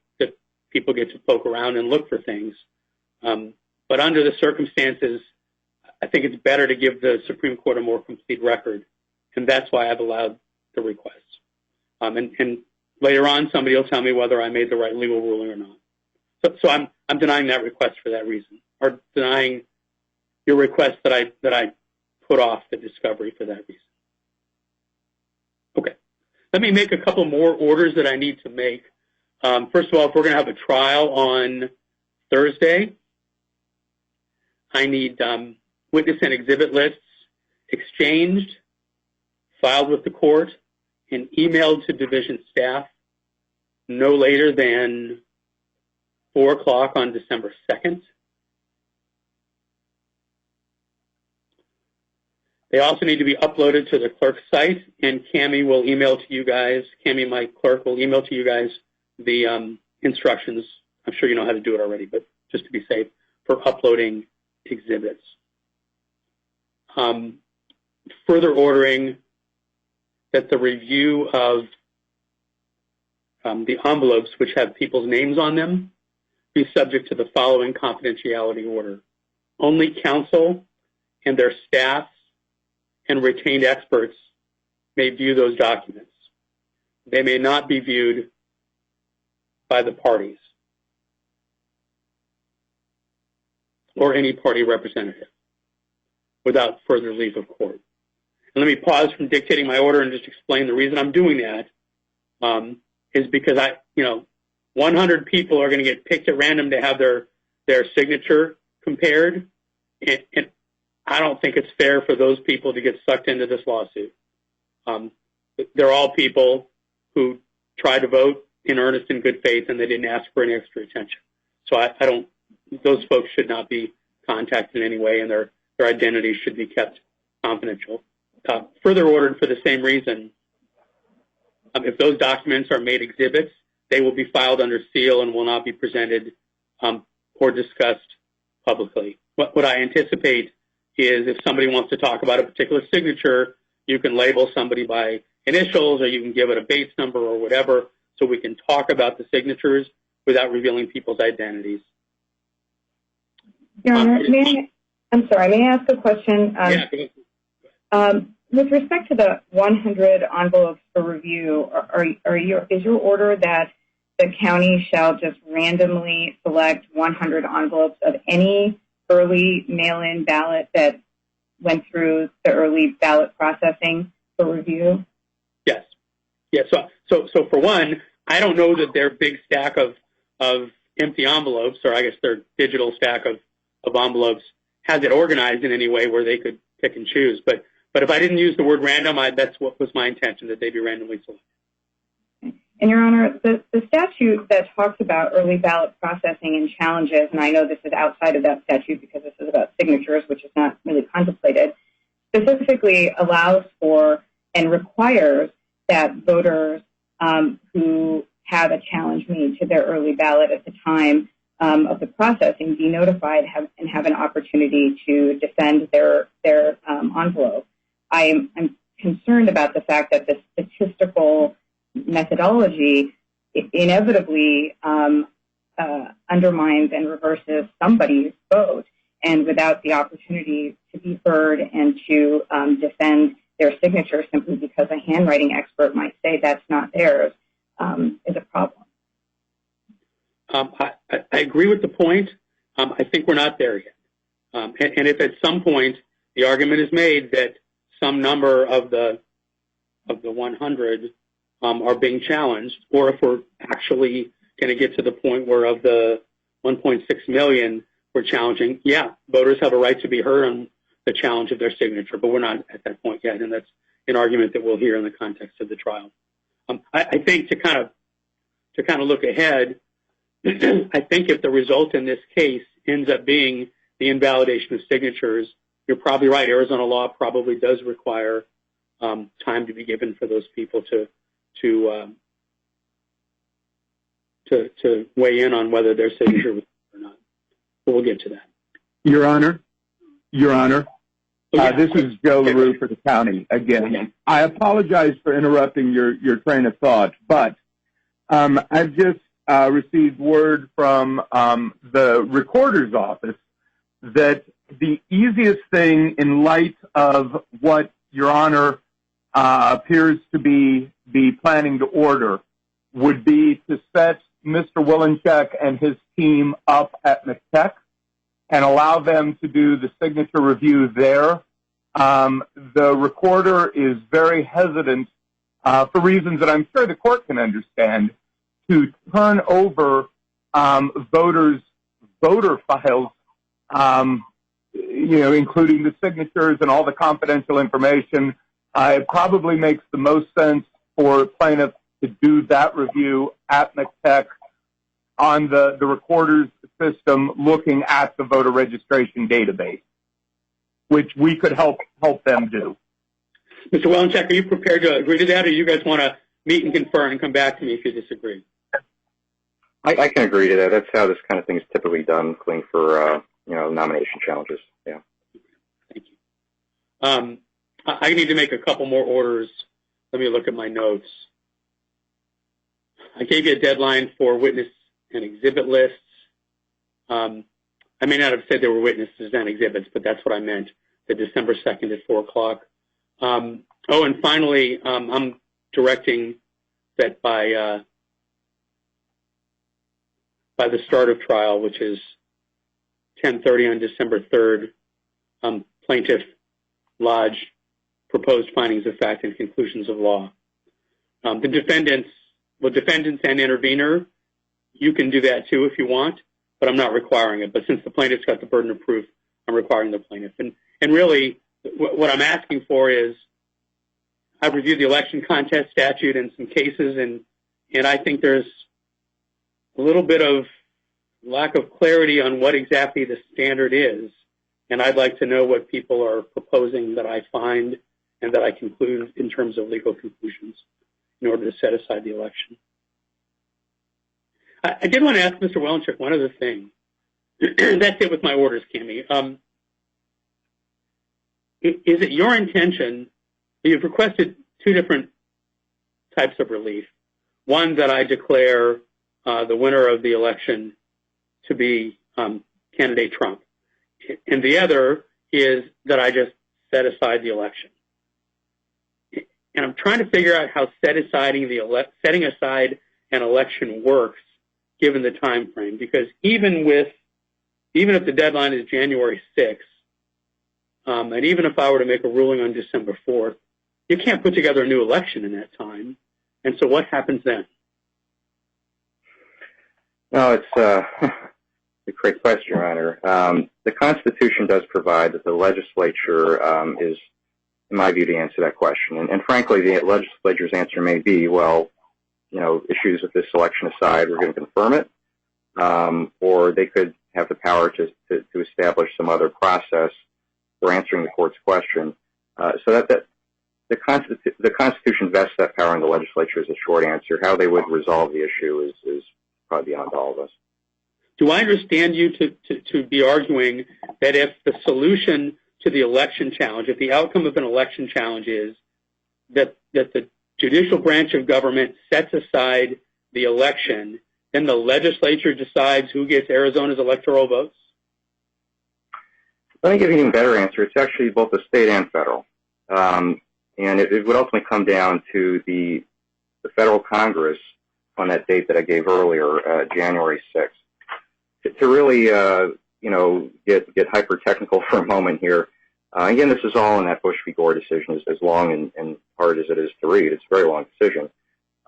A: people get to poke around and look for things. But under the circumstances, I think it's better to give the Supreme Court a more complete record, and that's why I've allowed the request. And later on, somebody will tell me whether I made the right legal ruling or not. So I'm denying that request for that reason, or denying your request that I put off the discovery for that reason. Okay. Let me make a couple more orders that I need to make. First of all, if we're going to have a trial on Thursday, I need witness and exhibit lists exchanged, filed with the court, and emailed to division staff no later than 4 o'clock on December 2nd. They also need to be uploaded to the clerk's site, and Cammie will email to you guys, Cammie, my clerk, will email to you guys the instructions. I'm sure you know how to do it already, but just to be safe, for uploading exhibits. Further ordering that the review of the envelopes which have people's names on them be subject to the following confidentiality order. Only counsel and their staffs and retained experts may view those documents. They may not be viewed by the parties or any party representative without further leave of court. And let me pause from dictating my order and just explain the reason I'm doing that is because 100 people are going to get picked at random to have their signature compared, and I don't think it's fair for those people to get sucked into this lawsuit. They're all people who tried to vote in earnest and good faith, and they didn't ask for any extra attention. So those folks should not be contacted in any way, and their identities should be kept confidential. Further ordered for the same reason, if those documents are made exhibits, they will be filed under seal and will not be presented or discussed publicly. What I anticipate is if somebody wants to talk about a particular signature, you can label somebody by initials, or you can give it a base number or whatever, so we can talk about the signatures without revealing people's identities.
D: Your Honor, may I ask a question? With respect to the 100 envelopes for review, is your order that the county shall just randomly select 100 envelopes of any early mail-in ballot that went through the early ballot processing for review?
A: Yes. So for one, I don't know that their big stack of empty envelopes, or I guess their digital stack of envelopes, has it organized in any way where they could pick and choose. But if I didn't use the word random, that's what was my intention, that they be randomly selected.
D: And, Your Honor, the statute that talks about early ballot processing and challenges, and I know this is outside of that statute because this is about signatures, which is not really contemplated, specifically allows for and requires that voters who have a challenge made to their early ballot at the time of the processing be notified and have an opportunity to defend their envelope. I'm concerned about the fact that the statistical methodology inevitably undermines and reverses somebody's vote, and without the opportunity to be heard and to defend their signature simply because a handwriting expert might say that's not theirs is a problem.
A: I agree with the point. I think we're not there yet. And if at some point the argument is made that some number of the 100 are being challenged, or if we're actually going to get to the point where of the 1.6 million we're challenging, voters have a right to be heard on the challenge of their signature, but we're not at that point yet, and that's an argument that we'll hear in the context of the trial. I think to kind of look ahead, I think if the result in this case ends up being the invalidation of signatures, you're probably right. Arizona law probably does require time to be given for those people to weigh in on whether their signature was or not. But we'll get to that.
E: Your Honor, this is Joe LaRue for the county again. I apologize for interrupting your train of thought, but I've just received word from the recorder's office that the easiest thing in light of what Your Honor appears to be planning to order would be to set Mr. Willencheck and his team up at McTech and allow them to do the signature review there. The recorder is very hesitant, for reasons that I'm sure the court can understand, to turn over voters' voter files, including the signatures and all the confidential information. It probably makes the most sense for plaintiffs to do that review at McTech on the recorder's system, looking at the voter registration database, which we could help them do.
A: Mr. Willencheck, are you prepared to agree to that, or you guys want to meet and confer and come back to me if you disagree?
B: I can agree to that. That's how this kind of thing is typically done, including for nomination challenges. Yeah.
A: Thank you. I need to make a couple more orders. Let me look at my notes. I gave you a deadline for witness and exhibit lists. I may not have said there were witnesses and exhibits, but that's what I meant, the December 2nd at 4 o'clock. And finally, I'm directing that by the start of trial, which is 10:30 on December 3rd, plaintiff lodge proposed findings of fact and conclusions of law. The defendants and intervener, you can do that too if you want, but I'm not requiring it. But since the plaintiff's got the burden of proof, I'm requiring the plaintiff. And really, what I'm asking for is, I've reviewed the election contest statute and some cases, and I think there's a little bit of lack of clarity on what exactly the standard is. And I'd like to know what people are proposing that I find and that I conclude in terms of legal conclusions in order to set aside the election. I did want to ask Mr. Willencheck one other thing. That's it with my orders, Cammie. Is it your intention, you've requested two different types of relief. One, that I declare the winner of the election to be candidate Trump. And the other is that I just set aside the election. And I'm trying to figure out how setting aside an election works given the time frame, because even if the deadline is January 6th, and even if I were to make a ruling on December 4th, you can't put together a new election in that time. And so what happens then?
B: No, it's a great question, Your Honor. The Constitution does provide that the legislature is, in my view, to answer that question. And frankly, the legislature's answer may be, well, issues with this election aside, we're going to confirm it. Or they could have the power to establish some other process for answering the court's question. So that the Constitution vests that power in the legislature is a short answer. How they would resolve the issue is probably beyond all of us.
A: Do I understand you to be arguing that if the solution to the election challenge, if the outcome of an election challenge is that the judicial branch of government sets aside the election, then the legislature decides who gets Arizona's electoral votes?
B: Let me give you an even better answer. It's actually both the state and federal. And it would ultimately come down to the federal Congress on that date that I gave earlier, January 6th. To really, get hyper-technical for a moment here, again, this is all in that Bush v. Gore decision, as long and hard as it is to read. It's a very long decision.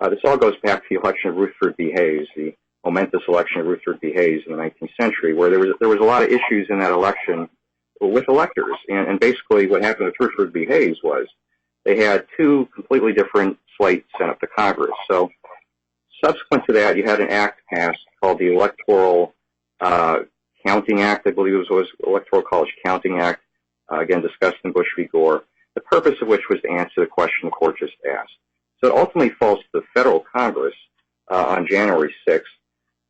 B: This all goes back to the election of Rutherford B. Hayes, the momentous election of Rutherford B. Hayes in the 19th century, where there was a lot of issues in that election with electors. And basically what happened with Rutherford B. Hayes was they had two completely different slates sent up to Congress. So subsequent to that, you had an act passed called the Electoral Counting Act, I believe it was Electoral College Counting Act, again discussed in Bush v. Gore, the purpose of which was to answer the question the court just asked. So it ultimately falls to the federal Congress on January 6th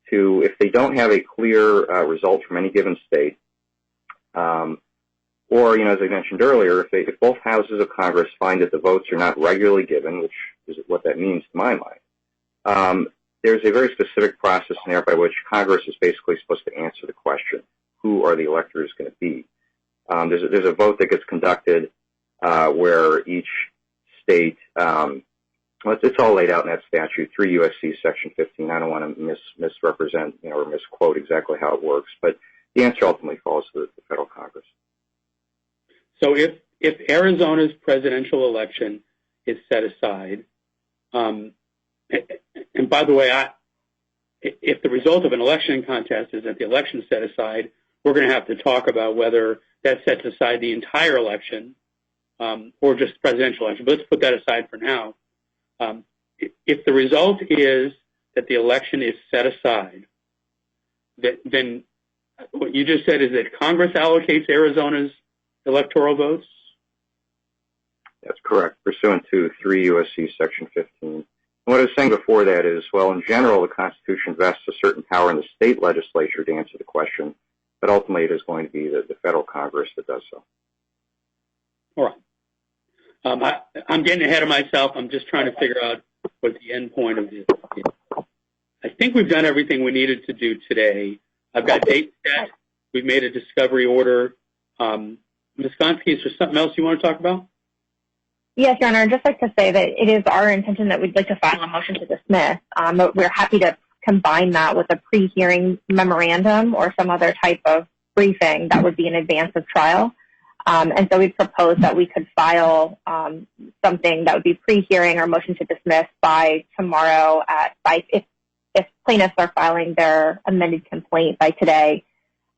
B: to, if they don't have a clear result from any given state, or, as I mentioned earlier, if both houses of Congress find that the votes are not regularly given, which is what that means to my mind, there's a very specific process in there by which Congress is basically supposed to answer the question, who are the electors going to be? There's a vote that gets conducted where each state, it's all laid out in that statute, 3 U.S.C. Section 15. I don't want to misrepresent or misquote exactly how it works, but the answer ultimately falls to the federal Congress.
A: So if Arizona's presidential election is set aside, and by the way, if the result of an election contest is that the election is set aside, we're going to have to talk about whether that sets aside the entire election or just the presidential election. But let's put that aside for now. If the result is that the election is set aside, then what you just said is that Congress allocates Arizona's electoral votes?
B: That's correct, pursuant to 3 U.S.C. Section 15. And what I was saying before that is, well, in general, the Constitution vests a certain power in the state legislature to answer the question, but ultimately it is going to be the federal Congress that does so.
A: All right. I'm getting ahead of myself. I'm just trying to figure out what the end point of this is. I think we've done everything we needed to do today. I've got dates set. We've made a discovery order. Ms. Gonski, is there something else you want to talk about?
C: Yes, Your Honor. I'd just like to say that it is our intention that we'd like to file a motion to dismiss. But we're happy to combine that with a pre-hearing memorandum or some other type of briefing that would be in advance of trial. And so we proposed that we could file something that would be pre-hearing or motion to dismiss by tomorrow if plaintiffs are filing their amended complaint by today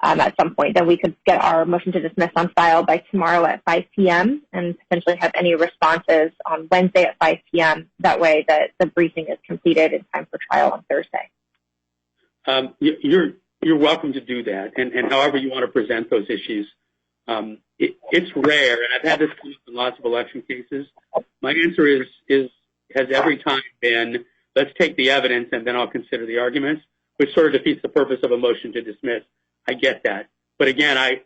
C: at some point, then we could get our motion to dismiss on file by tomorrow at 5 p.m. and potentially have any responses on Wednesday at 5 p.m. That way that the briefing is completed in time for trial on Thursday.
A: You're welcome to do that, and however you want to present those issues. It's rare, and I've had this come up in lots of election cases. My answer has every time been, let's take the evidence and then I'll consider the arguments, which sort of defeats the purpose of a motion to dismiss. I get that. But again, I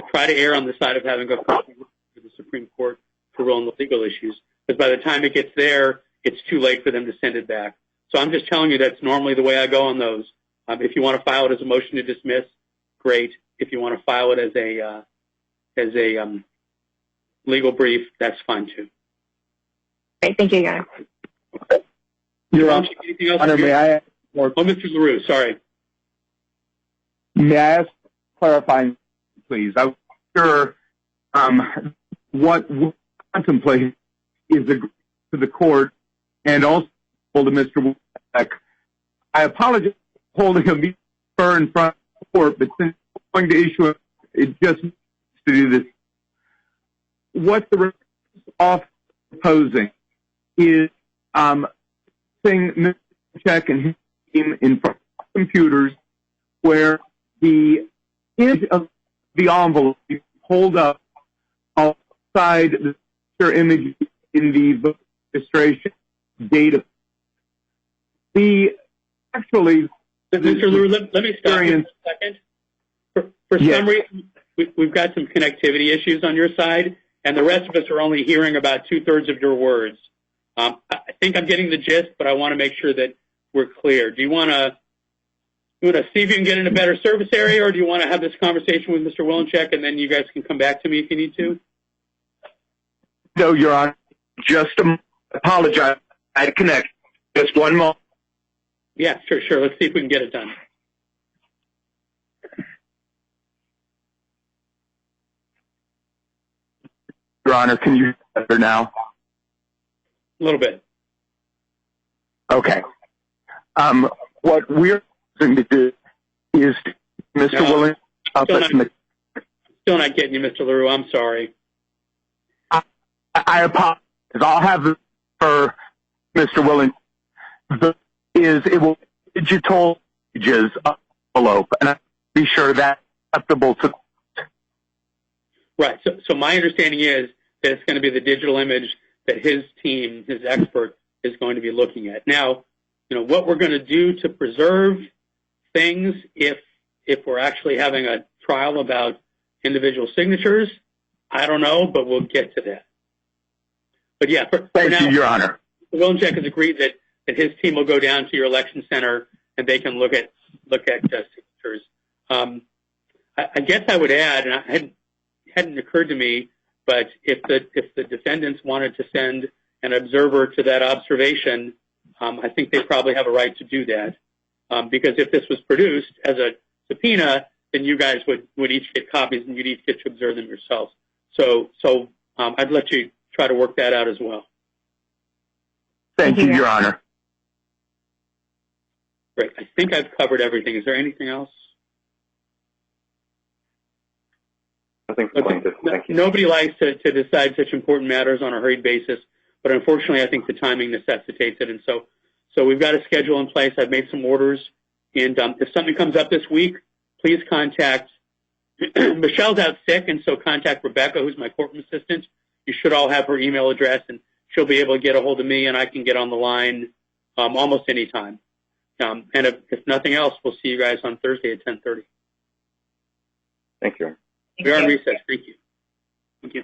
A: try to err on the side of having a copy to the Supreme Court to rule on the legal issues, because by the time it gets there, it's too late for them to send it back. So I'm just telling you that's normally the way I go on those. If you want to file it as a motion to dismiss, great. If you want to file it as a legal brief, that's fine too.
C: Great. Thank you, Your Honor.
E: Your
A: Anything else?
E: Honor, may I ask more?
A: Oh, Mr. LaRue, sorry.
E: May I ask clarifying, please? I'm sure what we contemplate is agreed to the court and also to Mr. Wilczek. I apologize for holding a meeting in front of the court, but since I'm going to issue it just needs to do this. What the off proposing is saying Mr. Wilczek and his team in front of computers where the image of the envelope you hold up outside the picture image in the voter registration data. Actually,
A: Mr. LaRue, let me stop you for a second. For some reason, we've got some connectivity issues on your side, and the rest of us are only hearing about 2/3 of your words. I think I'm getting the gist, but I want to make sure that we're clear. Do you want to see if you can get in a better service area, or do you want to have this conversation with Mr. Wilczek, and then you guys can come back to me if you need to?
E: No, Your Honor. Just apologize. I had a connection. Just one moment.
A: Yeah, sure. Let's see if we can get it done.
E: Your Honor, can you hear better now?
A: A little bit.
E: Okay. What we're going to do is Mr. Williams.
A: Still not getting you, Mr. LaRue. I'm sorry.
E: I apologize. I'll have it for Mr. Williams. It will be digital images envelope, and I'll be sure that's acceptable to.
A: Right. So my understanding is that it's going to be the digital image that his team, his expert, is going to be looking at. Now, what we're going to do to preserve things if we're actually having a trial about individual signatures, I don't know, but we'll get to that. But yeah, for now,
E: you, Your Honor.
A: Wilczek has agreed that that his team will go down to your election center and they can look at signatures. I guess I would add, and it hadn't occurred to me, but if the defendants wanted to send an observer to that observation, I think they probably have a right to do that. Because if this was produced as a subpoena, then you guys would each get copies and you'd each get to observe them yourselves. So I'd let you try to work that out as well.
E: Thank you, Your Honor.
A: Great. I think I've covered everything. Is there anything else?
B: Nothing for plaintiff. Thank you.
A: Nobody likes to decide such important matters on a hurried basis, but unfortunately, I think the timing necessitates it. And so we've got a schedule in place. I've made some orders. And if something comes up this week, please contact Michelle's out sick, and so contact Rebecca, who's my courtroom assistant. You should all have her email address, and she'll be able to get a hold of me, and I can get on the line almost any time. And if nothing else, we'll see you guys on Thursday at 10:30.
B: Thank you.
A: We are on recess. Thank you. Thank you.